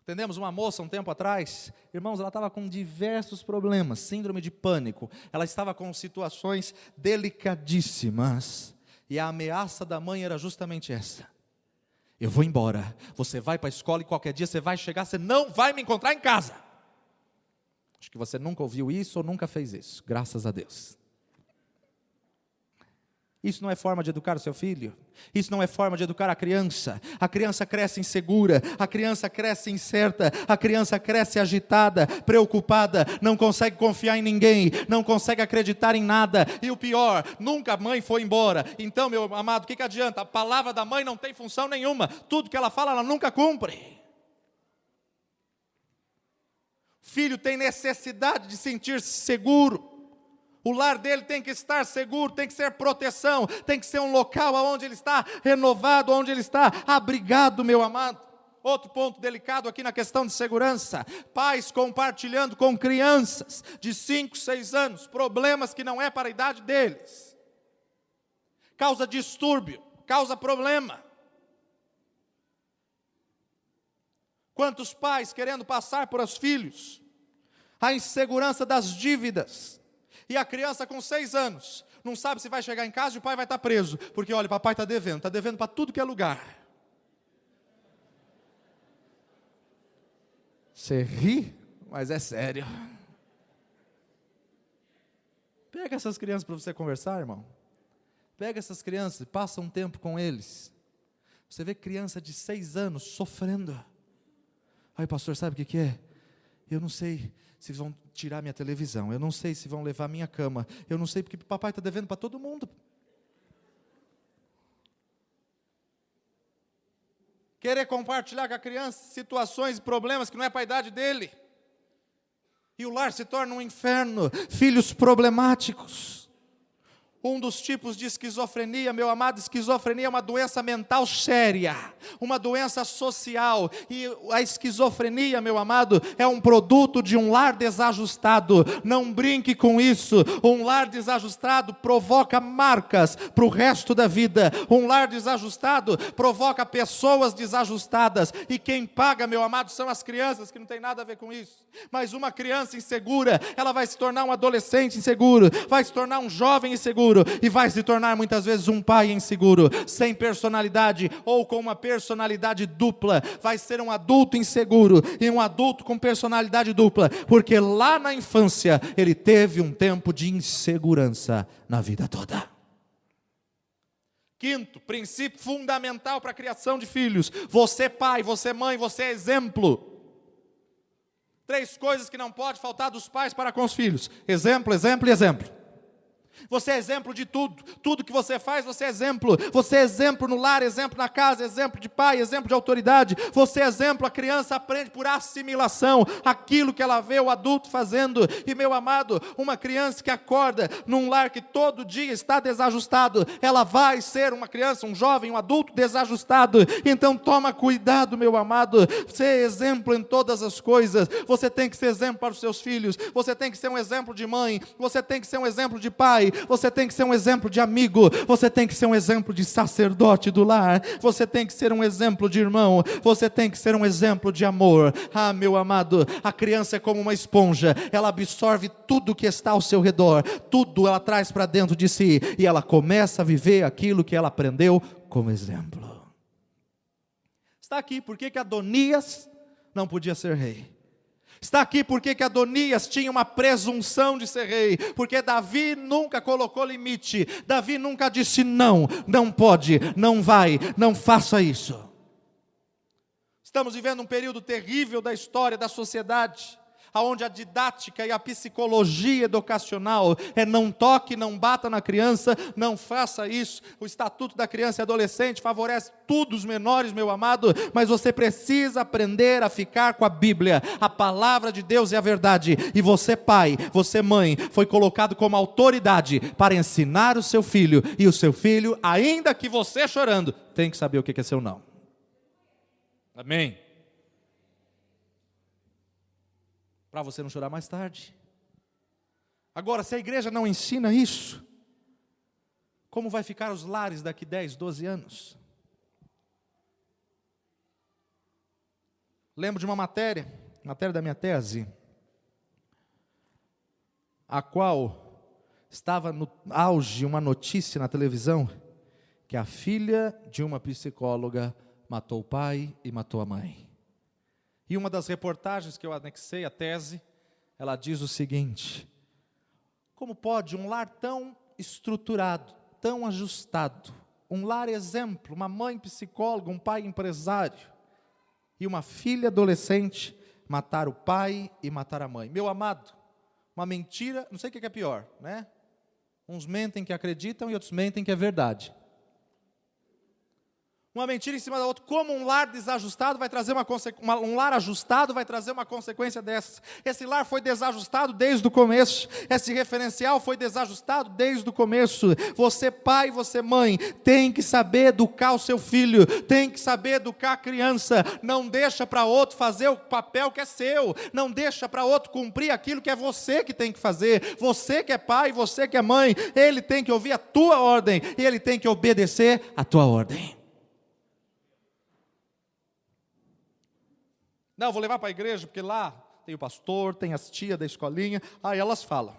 Atendemos uma moça um tempo atrás, irmãos, ela estava com diversos problemas, síndrome de pânico, ela estava com situações delicadíssimas, e a ameaça da mãe era justamente essa: eu vou embora, você vai para a escola e qualquer dia você vai chegar, você não vai me encontrar em casa. Acho que você nunca ouviu isso ou nunca fez isso, graças a Deus. Isso não é forma de educar o seu filho. Isso não é forma de educar a criança. A criança cresce insegura, a criança cresce incerta, a criança cresce agitada, preocupada, não consegue confiar em ninguém, não consegue acreditar em nada. E o pior, nunca a mãe foi embora. Então, meu amado, o que adianta? A palavra da mãe não tem função nenhuma. Tudo que ela fala, ela nunca cumpre. O filho tem necessidade de sentir-se seguro. O lar dele tem que estar seguro, tem que ser proteção, tem que ser um local onde ele está renovado, onde ele está abrigado, meu amado. Outro ponto delicado aqui na questão de segurança: pais compartilhando com crianças de 5, 6 anos, problemas que não é para a idade deles. Causa distúrbio, causa problema. Quantos pais querendo passar por os filhos a insegurança das dívidas. E a criança com 6 anos, não sabe se vai chegar em casa e o pai vai estar preso. Porque olha, papai está devendo para tudo que é lugar. Você ri, mas é sério. Pega essas crianças para você conversar, irmão. Pega essas crianças e passa um tempo com eles. Você vê criança de 6 anos sofrendo. Aí, pastor, sabe o que é? Eu não sei se vão tirar minha televisão, eu não sei se vão levar minha cama, eu não sei porque papai está devendo para todo mundo. Querer compartilhar com a criança situações e problemas que não é para a idade dele. E o lar se torna um inferno, filhos problemáticos. Um dos tipos de esquizofrenia, meu amado, esquizofrenia é uma doença mental séria, uma doença social, e a esquizofrenia, meu amado, é um produto de um lar desajustado. Não brinque com isso. Um lar desajustado provoca marcas para o resto da vida. Um lar desajustado provoca pessoas desajustadas, e quem paga, meu amado, são as crianças, que não tem nada a ver com isso. Mas uma criança insegura, ela vai se tornar um adolescente inseguro, vai se tornar um jovem inseguro, e vai se tornar muitas vezes um pai inseguro, sem personalidade, ou com uma personalidade dupla. Vai ser um adulto inseguro, e um adulto com personalidade dupla, porque lá na infância, ele teve um tempo de insegurança na vida toda. Quinto, princípio fundamental para a criação de filhos: você pai, você mãe, você é exemplo. 3 coisas que não pode faltar dos pais para com os filhos: exemplo, exemplo e exemplo. Você é exemplo de tudo. Tudo que você faz, você é exemplo. Você é exemplo no lar, exemplo na casa, exemplo de pai, exemplo de autoridade. Você é exemplo, a criança aprende por assimilação aquilo que ela vê o adulto fazendo. E meu amado, uma criança que acorda num lar que todo dia está desajustado, ela vai ser uma criança, um jovem, um adulto desajustado. Então toma cuidado, meu amado. Ser exemplo em todas as coisas. Você tem que ser exemplo para os seus filhos. Você tem que ser um exemplo de mãe. Você tem que ser um exemplo de pai. Você tem que ser um exemplo de amigo. Você tem que ser um exemplo de sacerdote do lar. Você tem que ser um exemplo de irmão. Você tem que ser um exemplo de amor. Ah, meu amado, a criança é como uma esponja. Ela absorve tudo que está ao seu redor. Tudo ela traz para dentro de si. E ela começa a viver aquilo que ela aprendeu como exemplo. Está aqui por que Adonias não podia ser rei. Está aqui porque Adonias tinha uma presunção de ser rei, porque Davi nunca colocou limite, Davi nunca disse não, não pode, não vai, não faça isso. Estamos vivendo um período terrível da história da sociedade, onde a didática e a psicologia educacional é não toque, não bata na criança, não faça isso. O Estatuto da Criança e Adolescente favorece tudo os menores, meu amado, mas você precisa aprender a ficar com a Bíblia, a palavra de Deus é a verdade, e você pai, você mãe, foi colocado como autoridade para ensinar o seu filho, e o seu filho, ainda que você chorando, tem que saber o que é seu não. Amém? Para você não chorar mais tarde. Agora, se a igreja não ensina isso, como vai ficar os lares daqui 10, 12 anos? Lembro de uma matéria da minha tese, a qual estava no auge uma notícia na televisão, que a filha de uma psicóloga matou o pai e matou a mãe. E uma das reportagens que eu anexei à tese, ela diz o seguinte: como pode um lar tão estruturado, tão ajustado, um lar exemplo, uma mãe psicóloga, um pai empresário, e uma filha adolescente matar o pai e matar a mãe? Meu amado, uma mentira, não sei o que é pior, né? Uns mentem que acreditam e outros mentem que é verdade. Uma mentira em cima da outra. Como um lar desajustado vai trazer um lar ajustado vai trazer uma consequência dessas? Esse lar foi desajustado desde o começo. Esse referencial foi desajustado desde o começo. Você pai, você mãe, tem que saber educar o seu filho, tem que saber educar a criança. Não deixa para outro fazer o papel que é seu. Não deixa para outro cumprir aquilo que é você que tem que fazer. Você que é pai, você que é mãe, ele tem que ouvir a tua ordem e ele tem que obedecer a tua ordem. Não, vou levar para a igreja, porque lá tem o pastor, tem as tias da escolinha. Aí elas falam.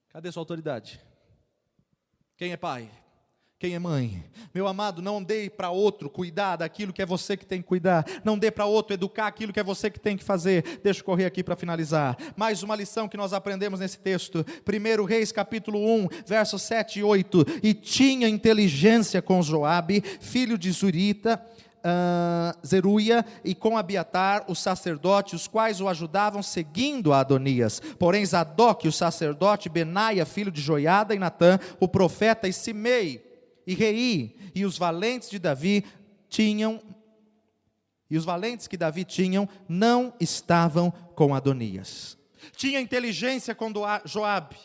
Cadê sua autoridade? Quem é pai? Quem é mãe? Meu amado, não dê para outro cuidar daquilo que é você que tem que cuidar. Não dê para outro educar aquilo que é você que tem que fazer. Deixa eu correr aqui para finalizar. Mais uma lição que nós aprendemos nesse texto. 1 Reis capítulo 1, versos 7 e 8. E tinha inteligência com Joabe, filho de Zurita, Zeruia, e com Abiatar, o sacerdote, os quais o ajudavam seguindo a Adonias. Porém Zadok, o sacerdote, Benaia, filho de Joiada, e Natã, o profeta, e Simei, e Rei, e os valentes que Davi tinham, não estavam com Adonias. Tinha inteligência com Joabe,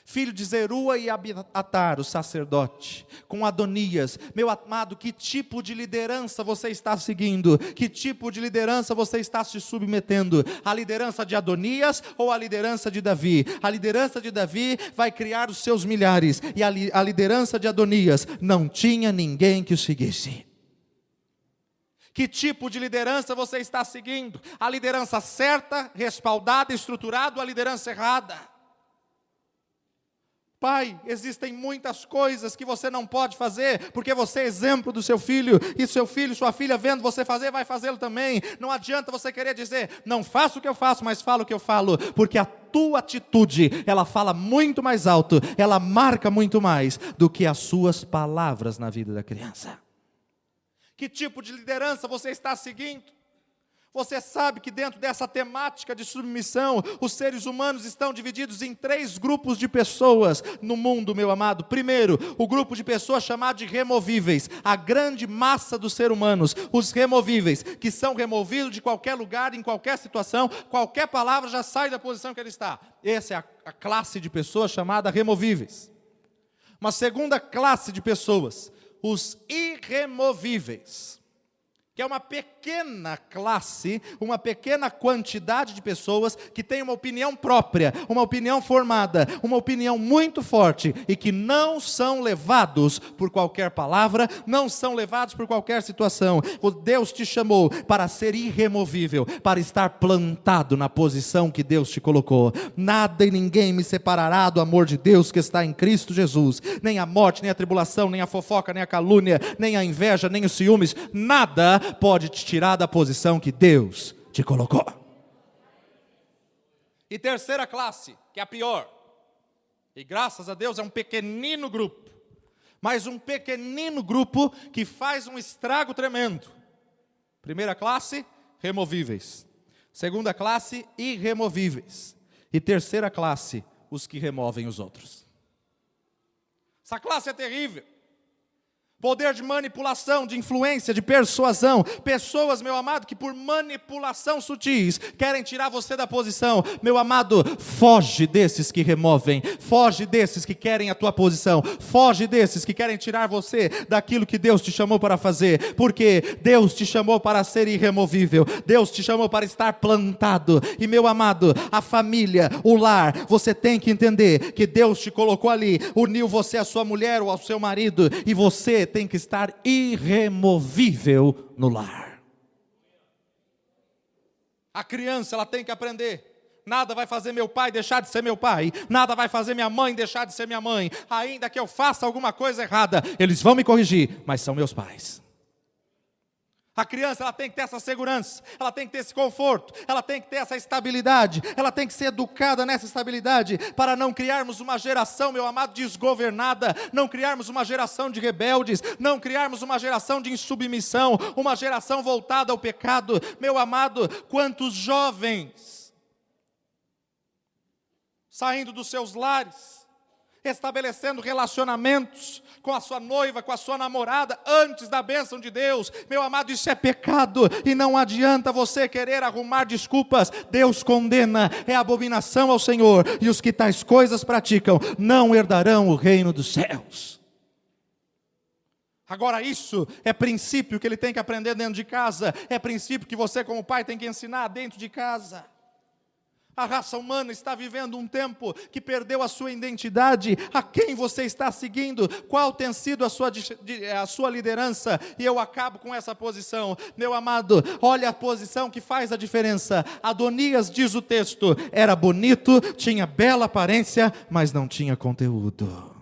filho de Zerua, e Abiatar, o sacerdote, com Adonias. Meu amado, que tipo de liderança você está seguindo? Que tipo de liderança você está se submetendo? A liderança de Adonias ou a liderança de Davi? A liderança de Davi vai criar os seus milhares, e a liderança de Adonias não tinha ninguém que o seguisse. Que tipo de liderança você está seguindo? A liderança certa, respaldada, estruturada, ou a liderança errada? Pai, existem muitas coisas que você não pode fazer, porque você é exemplo do seu filho, e seu filho, sua filha, vendo você fazer, vai fazê-lo também. Não adianta você querer dizer, não faço o que eu faço, mas falo o que eu falo, porque a tua atitude, ela fala muito mais alto, ela marca muito mais do que as suas palavras na vida da criança. Que tipo de liderança você está seguindo? Você sabe que dentro dessa temática de submissão, os seres humanos estão divididos em 3 grupos de pessoas no mundo, meu amado. Primeiro, o grupo de pessoas chamado de removíveis, a grande massa dos seres humanos, os removíveis, que são removidos de qualquer lugar, em qualquer situação, qualquer palavra já sai da posição que ele está. Essa é a classe de pessoas chamada removíveis. Uma segunda classe de pessoas, os irremovíveis, que é uma pequena classe, uma pequena quantidade de pessoas que tem uma opinião própria, uma opinião formada, uma opinião muito forte e que não são levados por qualquer palavra, não são levados por qualquer situação. O Deus te chamou para ser irremovível, para estar plantado na posição que Deus te colocou. Nada e ninguém me separará do amor de Deus que está em Cristo Jesus. Nem a morte, nem a tribulação, nem a fofoca, nem a calúnia, nem a inveja, nem os ciúmes, nada pode te tirar da posição que Deus te colocou. E terceira classe, que é a pior, e graças a Deus é um pequenino grupo, mas um pequenino grupo que faz um estrago tremendo. Primeira classe, removíveis. Segunda classe, irremovíveis. E terceira classe, os que removem os outros. Essa classe é terrível. Poder de manipulação, de influência, de persuasão. Pessoas, meu amado, que por manipulação sutis querem tirar você da posição. Meu amado, foge desses que removem. Foge desses que querem a tua posição. Foge desses que querem tirar você daquilo que Deus te chamou para fazer. Porque Deus te chamou para ser irremovível. Deus te chamou para estar plantado. E meu amado, a família, o lar, você tem que entender que Deus te colocou ali, uniu você à sua mulher ou ao seu marido, e você tem que estar irremovível no lar. A criança, ela tem que aprender. Nada vai fazer meu pai deixar de ser meu pai. Nada vai fazer minha mãe deixar de ser minha mãe. Ainda que eu faça alguma coisa errada, eles vão me corrigir, mas são meus pais. A criança, ela tem que ter essa segurança, ela tem que ter esse conforto, ela tem que ter essa estabilidade, ela tem que ser educada nessa estabilidade, para não criarmos uma geração, meu amado, desgovernada, não criarmos uma geração de rebeldes, não criarmos uma geração de insubmissão, uma geração voltada ao pecado. Meu amado, quantos jovens saindo dos seus lares, estabelecendo relacionamentos com a sua noiva, com a sua namorada, antes da bênção de Deus. Meu amado, isso é pecado, e não adianta você querer arrumar desculpas. Deus condena, é abominação ao Senhor, e os que tais coisas praticam, não herdarão o reino dos céus. Agora, isso é princípio que ele tem que aprender dentro de casa, é princípio que você como pai tem que ensinar dentro de casa. A raça humana está vivendo um tempo que perdeu a sua identidade. A quem você está seguindo? Qual tem sido a sua liderança? E eu acabo com essa posição. Meu amado, olha a posição que faz a diferença. Adonias, diz o texto, era bonito, tinha bela aparência, mas não tinha conteúdo.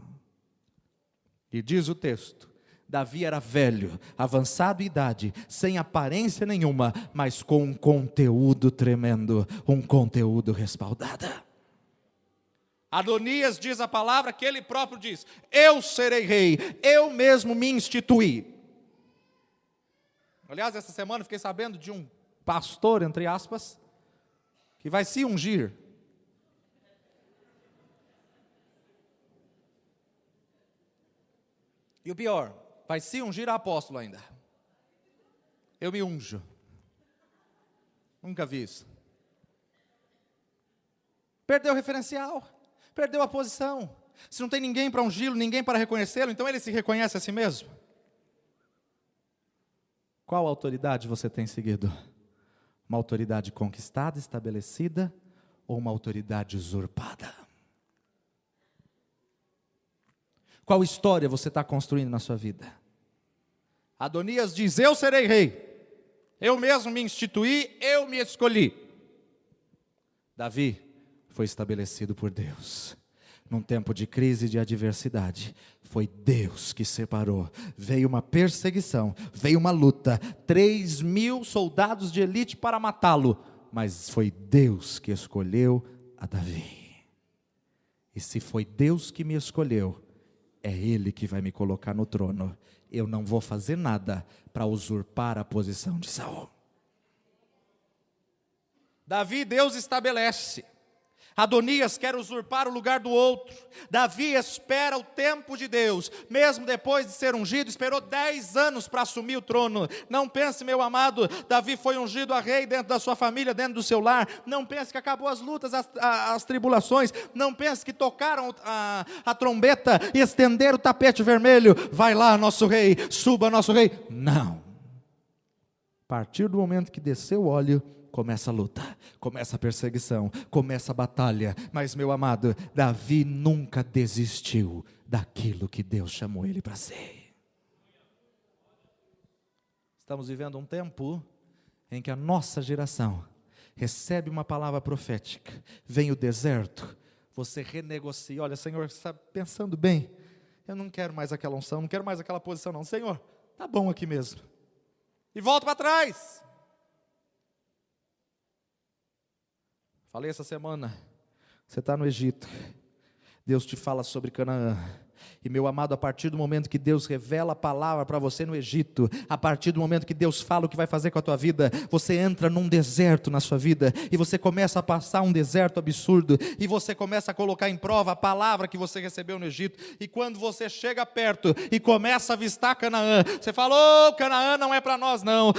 E diz o texto, Davi era velho, avançado em idade, sem aparência nenhuma, mas com um conteúdo tremendo, um conteúdo respaldado. Adonias, diz a palavra, que ele próprio diz, eu serei rei, eu mesmo me instituí. Aliás, essa semana eu fiquei sabendo de um pastor, entre aspas, que vai se ungir. E o pior, vai se ungir a apóstolo ainda. Eu me unjo. Nunca vi isso. Perdeu o referencial, perdeu a posição. Se não tem ninguém para ungí-lo, ninguém para reconhecê-lo, então ele se reconhece a si mesmo. Qual autoridade você tem seguido? Uma autoridade conquistada, estabelecida, ou uma autoridade usurpada? Qual história você está construindo na sua vida? Adonias diz, eu serei rei, eu mesmo me instituí, eu me escolhi. Davi foi estabelecido por Deus. Num tempo de crise e de adversidade, foi Deus que separou. Veio uma perseguição, veio uma luta, 3.000 soldados de elite para matá-lo, mas foi Deus que escolheu a Davi. E se foi Deus que me escolheu, é Ele que vai me colocar no trono. Eu não vou fazer nada para usurpar a posição de Saul. Davi, Deus estabelece. Adonias quer usurpar o lugar do outro. Davi espera o tempo de Deus. Mesmo depois de ser ungido, esperou 10 anos para assumir o trono. Não pense, meu amado, Davi foi ungido a rei dentro da sua família, dentro do seu lar. Não pense que acabou as lutas, as tribulações. Não pense que tocaram a trombeta e estenderam o tapete vermelho. Vai lá, nosso rei, suba, nosso rei. Não. A partir do momento que desceu o óleo, começa a luta, começa a perseguição, começa a batalha. Mas, meu amado, Davi nunca desistiu daquilo que Deus chamou ele para ser. Estamos vivendo um tempo em que a nossa geração recebe uma palavra profética, vem o deserto, você renegocia. Olha, Senhor, sabe, pensando bem, eu não quero mais aquela unção, não quero mais aquela posição não. Senhor, tá bom aqui mesmo. E volta para trás. Falei essa semana, você está no Egito, Deus te fala sobre Canaã. E, meu amado, a partir do momento que Deus revela a palavra para você no Egito, a partir do momento que Deus fala o que vai fazer com a tua vida, você entra num deserto na sua vida, e você começa a passar um deserto absurdo, e você começa a colocar em prova a palavra que você recebeu no Egito. E quando você chega perto e começa a avistar Canaã, você fala: oh, Canaã não é para nós não,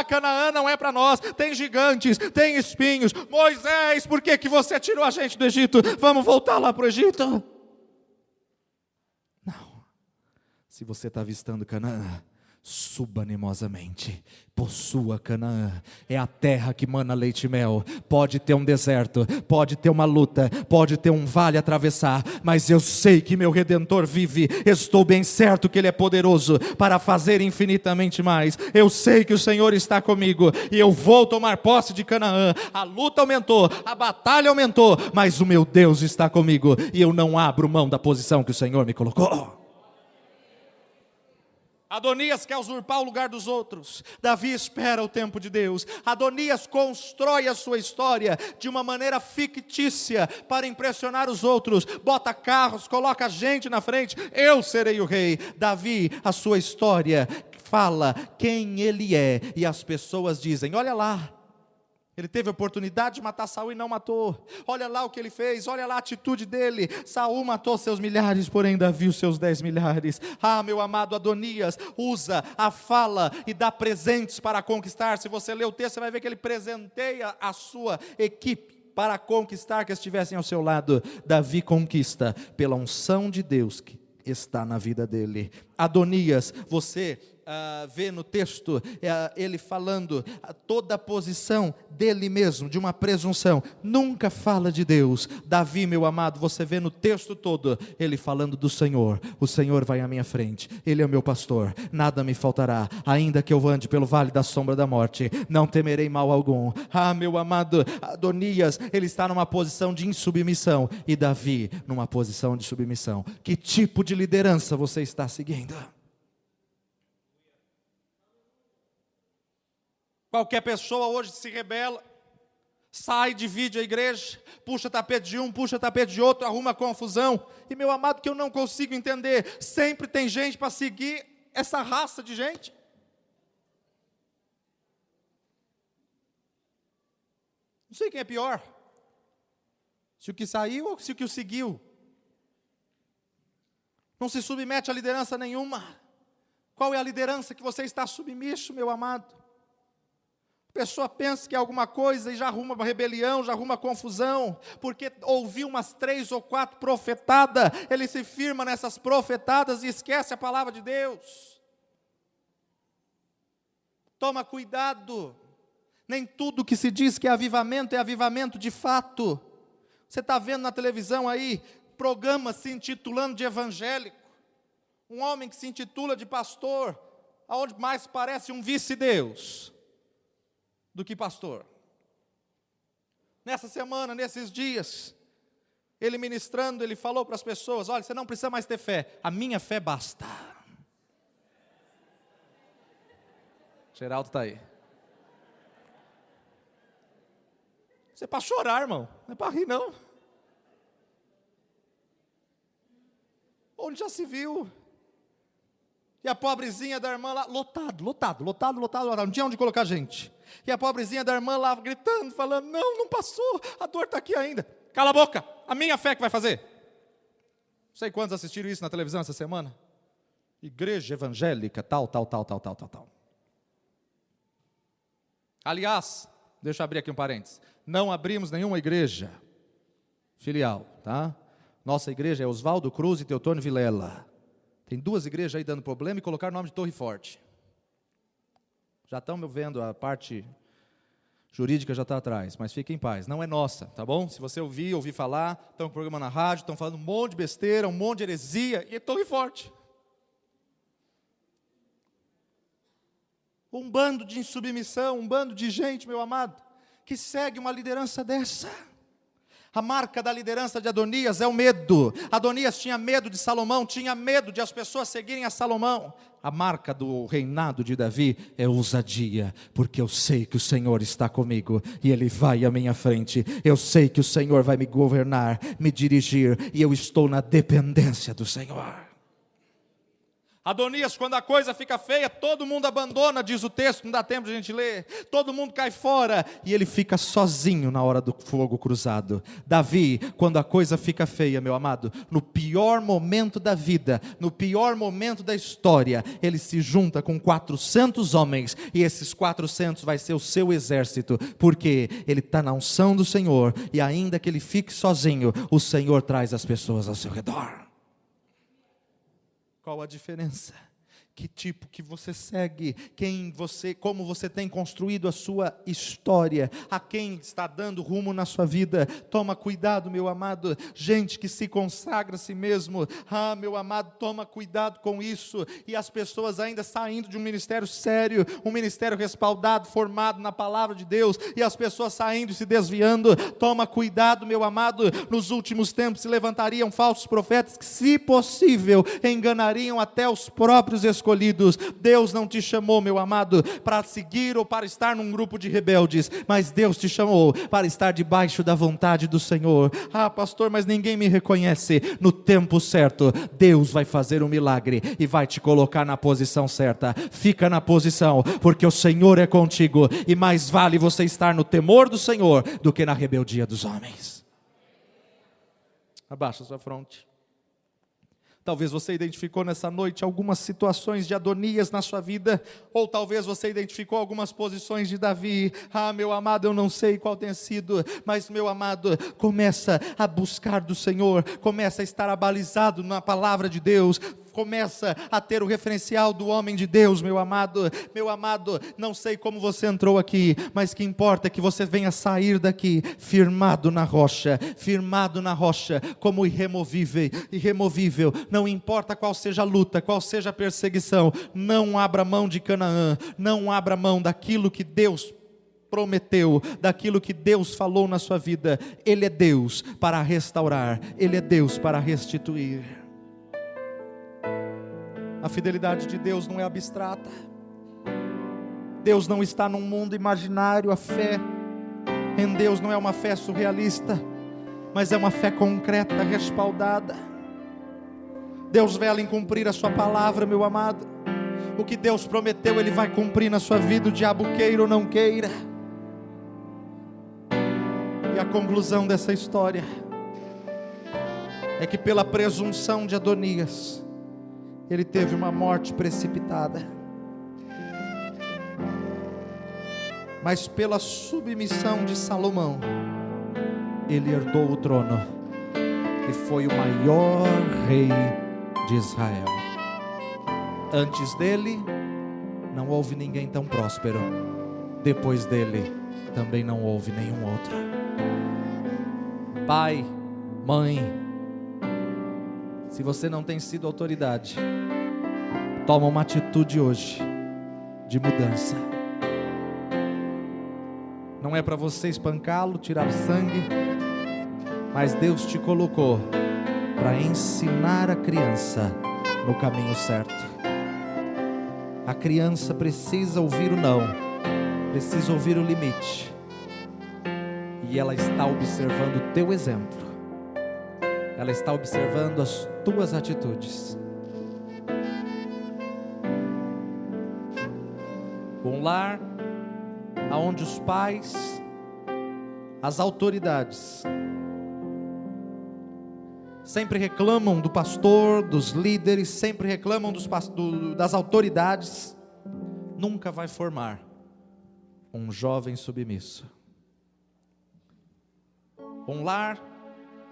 Canaã não é para nós, tem gigantes, tem espinhos. Moisés, por que você tirou a gente do Egito? Vamos voltar lá para o Egito. Se você está avistando Canaã, suba animosamente, possua Canaã. É a terra que mana leite e mel. Pode ter um deserto, pode ter uma luta, pode ter um vale a atravessar, mas eu sei que meu Redentor vive. Estou bem certo que Ele é poderoso para fazer infinitamente mais. Eu sei que o Senhor está comigo, e eu vou tomar posse de Canaã. A luta aumentou, a batalha aumentou, mas o meu Deus está comigo, e eu não abro mão da posição que o Senhor me colocou. Adonias quer usurpar o lugar dos outros. Davi espera o tempo de Deus. Adonias constrói a sua história de uma maneira fictícia para impressionar os outros. Bota carros, coloca gente na frente. Eu serei o rei. Davi, a sua história fala quem ele é, e as pessoas dizem: olha lá, ele teve a oportunidade de matar Saul e não matou. Olha lá o que ele fez, olha lá a atitude dele. Saul matou seus milhares, porém Davi os seus 10 milhares. Meu amado, Adonias usa a fala e dá presentes para conquistar. Se você ler o texto, você vai ver que ele presenteia a sua equipe para conquistar que estivessem ao seu lado. Davi conquista pela unção de Deus que está na vida dele. Adonias, você vê no texto ele falando toda a posição dele mesmo, de uma presunção, nunca fala de Deus. Davi, meu amado, você vê no texto todo ele falando do Senhor. O Senhor vai à minha frente, Ele é o meu pastor, nada me faltará. Ainda que eu ande pelo vale da sombra da morte, não temerei mal algum. Meu amado, Adonias, ele está numa posição de insubmissão, e Davi numa posição de submissão. Que tipo de liderança você está seguindo? Qualquer pessoa hoje se rebela, sai, divide a igreja, puxa tapete de um, puxa tapete de outro, arruma confusão. E, meu amado, que eu não consigo entender, sempre tem gente para seguir essa raça de gente. Não sei quem é pior, se o que saiu ou se o que o seguiu. Não se submete a liderança nenhuma. Qual é a liderança que você está submisso, meu amado? A pessoa pensa que é alguma coisa e já arruma rebelião, já arruma confusão, porque ouviu umas 3 ou 4 profetadas, ele se firma nessas profetadas e esquece a palavra de Deus. Toma cuidado, nem tudo que se diz que é avivamento de fato. Você está vendo na televisão aí, programa se intitulando de evangélico, um homem que se intitula de pastor, aonde mais parece um vice-deus do que pastor. Nessa semana, nesses dias, ele ministrando, ele falou para as pessoas: olha, você não precisa mais ter fé, a minha fé basta. Geraldo está aí. Isso é para chorar, irmão, não é para rir não. Onde já se viu? E a pobrezinha da irmã lá, lotado, não tinha onde colocar gente. E a pobrezinha da irmã lá gritando, falando, não passou, a dor está aqui ainda. Cala a boca, a minha fé que vai fazer. Não sei quantos assistiram isso na televisão essa semana. Igreja evangélica, tal. Aliás, deixa eu abrir aqui um parênteses. Não abrimos nenhuma igreja filial, tá? Nossa igreja é Oswaldo Cruz e Teotônio Vilela. Tem 2 igrejas aí dando problema e colocaram o nome de Torre Forte. Já estão vendo, a parte jurídica já está atrás, mas fique em paz, não é nossa, tá bom? Se você ouvir falar, estão com programa na rádio, estão falando um monte de besteira, um monte de heresia, e é Torre Forte. Um bando de insubmissão, um bando de gente, meu amado, que segue uma liderança dessa. A marca da liderança de Adonias é o medo. Adonias tinha medo de Salomão, tinha medo de as pessoas seguirem a Salomão. A marca do reinado de Davi é ousadia, porque eu sei que o Senhor está comigo, e Ele vai à minha frente. Eu sei que o Senhor vai me governar, me dirigir, e eu estou na dependência do Senhor. Adonias, quando a coisa fica feia, todo mundo abandona, diz o texto, não dá tempo de a gente ler. Todo mundo cai fora, e ele fica sozinho na hora do fogo cruzado. Davi, quando a coisa fica feia, meu amado, no pior momento da vida, no pior momento da história, ele se junta com 400 homens, e esses 400 vai ser o seu exército, porque ele está na unção do Senhor, e ainda que ele fique sozinho, o Senhor traz as pessoas ao seu redor. Qual a diferença? Que tipo que você segue? Como você tem construído a sua história? A quem está dando rumo na sua vida? Toma cuidado, meu amado. Gente que se consagra a si mesmo. Meu amado, toma cuidado com isso. E as pessoas ainda saindo de um ministério sério, um ministério respaldado, formado na palavra de Deus, e as pessoas saindo e se desviando. Toma cuidado, meu amado. Nos últimos tempos se levantariam falsos profetas que, se possível, enganariam até os próprios escolhidos. Deus não te chamou, meu amado, para seguir ou para estar num grupo de rebeldes, mas Deus te chamou para estar debaixo da vontade do Senhor. Pastor, mas ninguém me reconhece. No tempo certo, Deus vai fazer um milagre e vai te colocar na posição certa. Fica na posição, porque o Senhor é contigo, e mais vale você estar no temor do Senhor do que na rebeldia dos homens. Abaixa sua fronte. Talvez você identificou nessa noite algumas situações de Adonias na sua vida, ou talvez você identificou algumas posições de Davi. Meu amado, eu não sei qual tem sido, mas meu amado, começa a buscar do Senhor, começa a estar abalizado na palavra de Deus, começa a ter o referencial do homem de Deus, meu amado, não sei como você entrou aqui, mas o que importa é que você venha sair daqui, firmado na rocha, como irremovível, não importa qual seja a luta, qual seja a perseguição, não abra mão de Canaã, não abra mão daquilo que Deus prometeu, daquilo que Deus falou na sua vida. Ele é Deus para restaurar, Ele é Deus para restituir. A fidelidade de Deus não é abstrata. Deus não está num mundo imaginário. A fé em Deus não é uma fé surrealista, mas é uma fé concreta, respaldada. Deus vela em cumprir a sua palavra, meu amado. O que Deus prometeu, Ele vai cumprir na sua vida, o diabo queira ou não queira. E a conclusão dessa história é que, pela presunção de Adonias, ele teve uma morte precipitada, mas pela submissão de Salomão, ele herdou o trono e foi o maior rei de Israel. Antes dele não houve ninguém tão próspero, depois dele também não houve nenhum outro. Pai, mãe, se você não tem sido autoridade, toma uma atitude hoje de mudança. Não é para você espancá-lo, tirar sangue, mas Deus te colocou para ensinar a criança no caminho certo. A criança precisa ouvir o não, precisa ouvir o limite, e ela está observando o teu exemplo, ela está observando as tuas atitudes. Um lar onde os pais, as autoridades, sempre reclamam do pastor, dos líderes, sempre reclamam das autoridades, nunca vai formar um jovem submisso. Um lar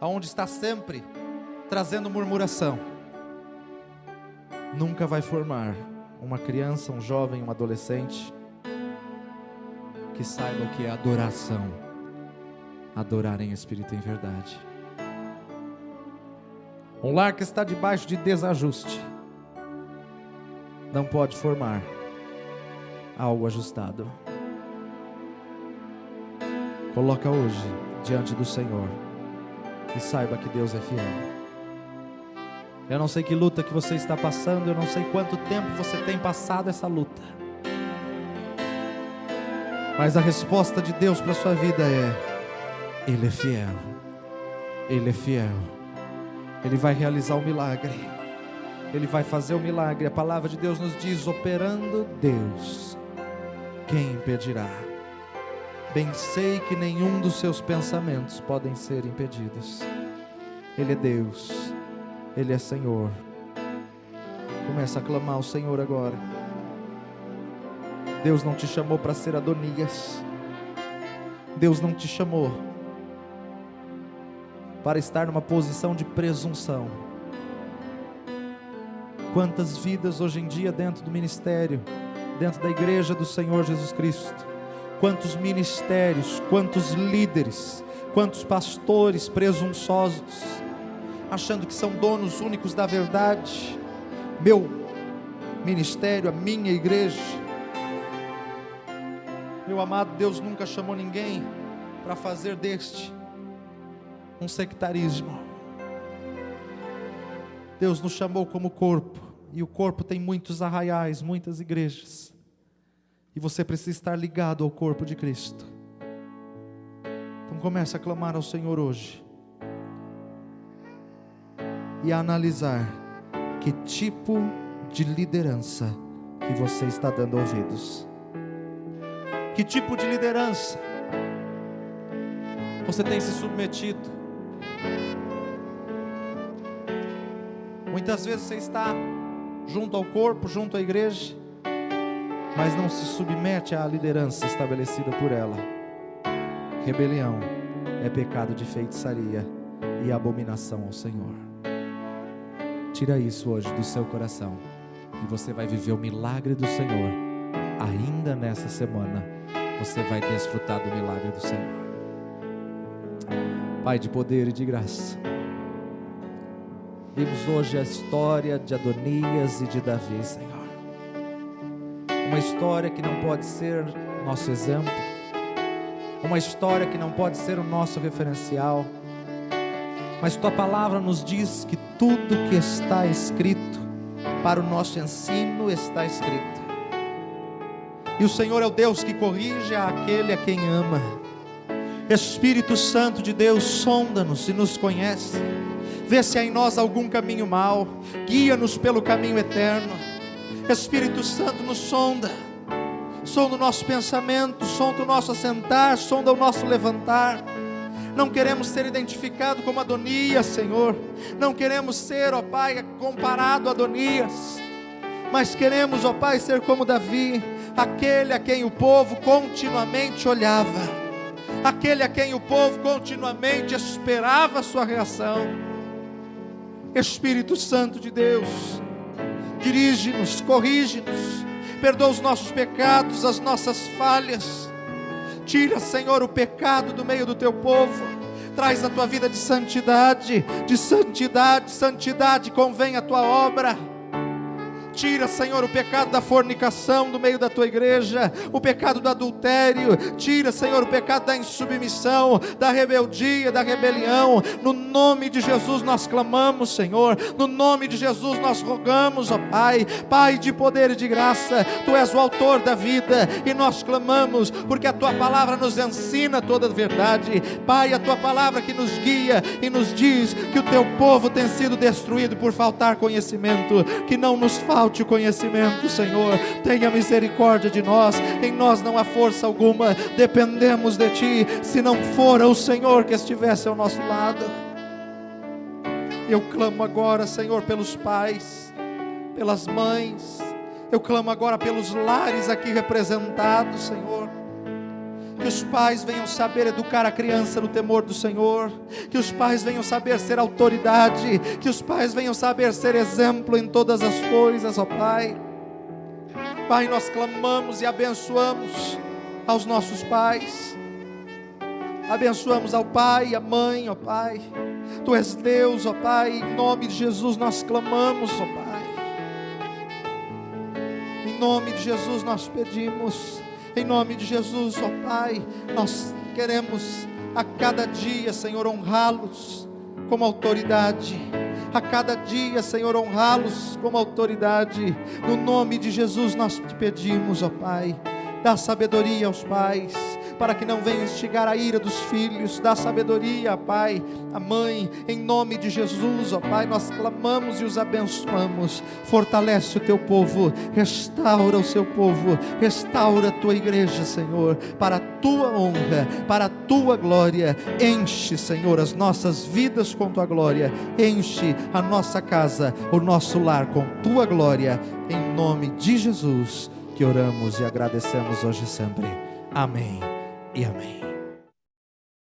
onde está sempre trazendo murmuração, nunca vai formar uma criança, um jovem, um adolescente que saiba o que é adoração, adorar em espírito e em verdade. Um lar que está debaixo de desajuste não pode formar algo ajustado. Coloca hoje diante do Senhor e saiba que Deus é fiel. Eu não sei que luta que você está passando, eu não sei quanto tempo você tem passado essa luta, mas a resposta de Deus para a sua vida é: Ele é fiel, Ele é fiel, Ele vai realizar o milagre, Ele vai fazer o milagre. A palavra de Deus nos diz: operando Deus, quem impedirá? Bem sei que nenhum dos seus pensamentos podem ser impedidos. Ele é Deus, Ele é Senhor. Começa a clamar ao Senhor agora. Deus não te chamou para ser Adonias. Deus não te chamou para estar numa posição de presunção. Quantas vidas hoje em dia dentro do ministério, dentro da igreja do Senhor Jesus Cristo, quantos ministérios, quantos líderes, quantos pastores presunçosos, achando que são donos únicos da verdade. Meu ministério, a minha igreja. Meu amado, Deus nunca chamou ninguém para fazer deste um sectarismo. Deus nos chamou como corpo, e o corpo tem muitos arraiais, muitas igrejas, e você precisa estar ligado ao corpo de Cristo. Então comece a clamar ao Senhor hoje e a analisar que tipo de liderança que você está dando ouvidos. Que tipo de liderança você tem se submetido? Muitas vezes você está junto ao corpo, junto à igreja, mas não se submete à liderança estabelecida por ela. Rebelião é pecado de feitiçaria e abominação ao Senhor. Tira isso hoje do seu coração e você vai viver o milagre do Senhor. Ainda nessa semana você vai desfrutar do milagre do Senhor. Pai de poder e de graça, vimos hoje a história de Adonias e de Davi, Senhor. Uma história que não pode ser nosso exemplo, uma história que não pode ser o nosso referencial, mas Tua palavra nos diz que tudo que está escrito para o nosso ensino está escrito. E o Senhor é o Deus que corrige aquele a quem ama. Espírito Santo de Deus, sonda-nos e nos conhece. Vê se há em nós algum caminho mau, guia-nos pelo caminho eterno. Espírito Santo nos sonda, sonda o nosso pensamento, sonda o nosso assentar, sonda o nosso levantar. Não queremos ser identificados como Adonias, Senhor. Não queremos ser, ó Pai, comparado a Adonias, mas queremos, ó Pai, ser como Davi, aquele a quem o povo continuamente olhava, aquele a quem o povo continuamente esperava a sua reação. Espírito Santo de Deus, dirige-nos, corrige-nos, perdoa os nossos pecados, as nossas falhas. Tira, Senhor, o pecado do meio do Teu povo. Traz a Tua vida de santidade, santidade convém a Tua obra. Tira, Senhor, o pecado da fornicação do meio da Tua igreja, o pecado do adultério. Tira, Senhor, o pecado da insubmissão, da rebeldia, da rebelião. No nome de Jesus nós clamamos, Senhor. No nome de Jesus nós rogamos, ó Pai. Pai de poder e de graça, Tu és o autor da vida, e nós clamamos, porque a Tua palavra nos ensina toda a verdade. Pai, a Tua palavra que nos guia e nos diz que o Teu povo tem sido destruído por faltar conhecimento. Que não nos falte, falte o conhecimento, Senhor. Tenha misericórdia de nós. Em nós não há força alguma, dependemos de Ti. Se não fora o Senhor que estivesse ao nosso lado. Eu clamo agora, Senhor, pelos pais, pelas mães. Eu clamo agora pelos lares aqui representados, Senhor. Que os pais venham saber educar a criança no temor do Senhor. Que os pais venham saber ser autoridade. Que os pais venham saber ser exemplo em todas as coisas, ó Pai. Pai, nós clamamos e abençoamos aos nossos pais. Abençoamos ao pai e à mãe, ó Pai. Tu és Deus, ó Pai. Em nome de Jesus nós clamamos, ó Pai. Em nome de Jesus nós pedimos. Em nome de Jesus, ó Pai, nós queremos a cada dia, Senhor, honrá-los como autoridade. A cada dia, Senhor, honrá-los como autoridade. No nome de Jesus nós te pedimos, ó Pai, dá sabedoria aos pais, para que não venha instigar a ira dos filhos. Dá sabedoria, Pai, a mãe, em nome de Jesus, ó Pai, nós clamamos e os abençoamos. Fortalece o teu povo, restaura o seu povo, restaura a tua igreja, Senhor, para a tua honra, para a tua glória. Enche, Senhor, as nossas vidas com tua glória, enche a nossa casa, o nosso lar com tua glória, em nome de Jesus que oramos e agradecemos hoje e sempre. Amém e amém.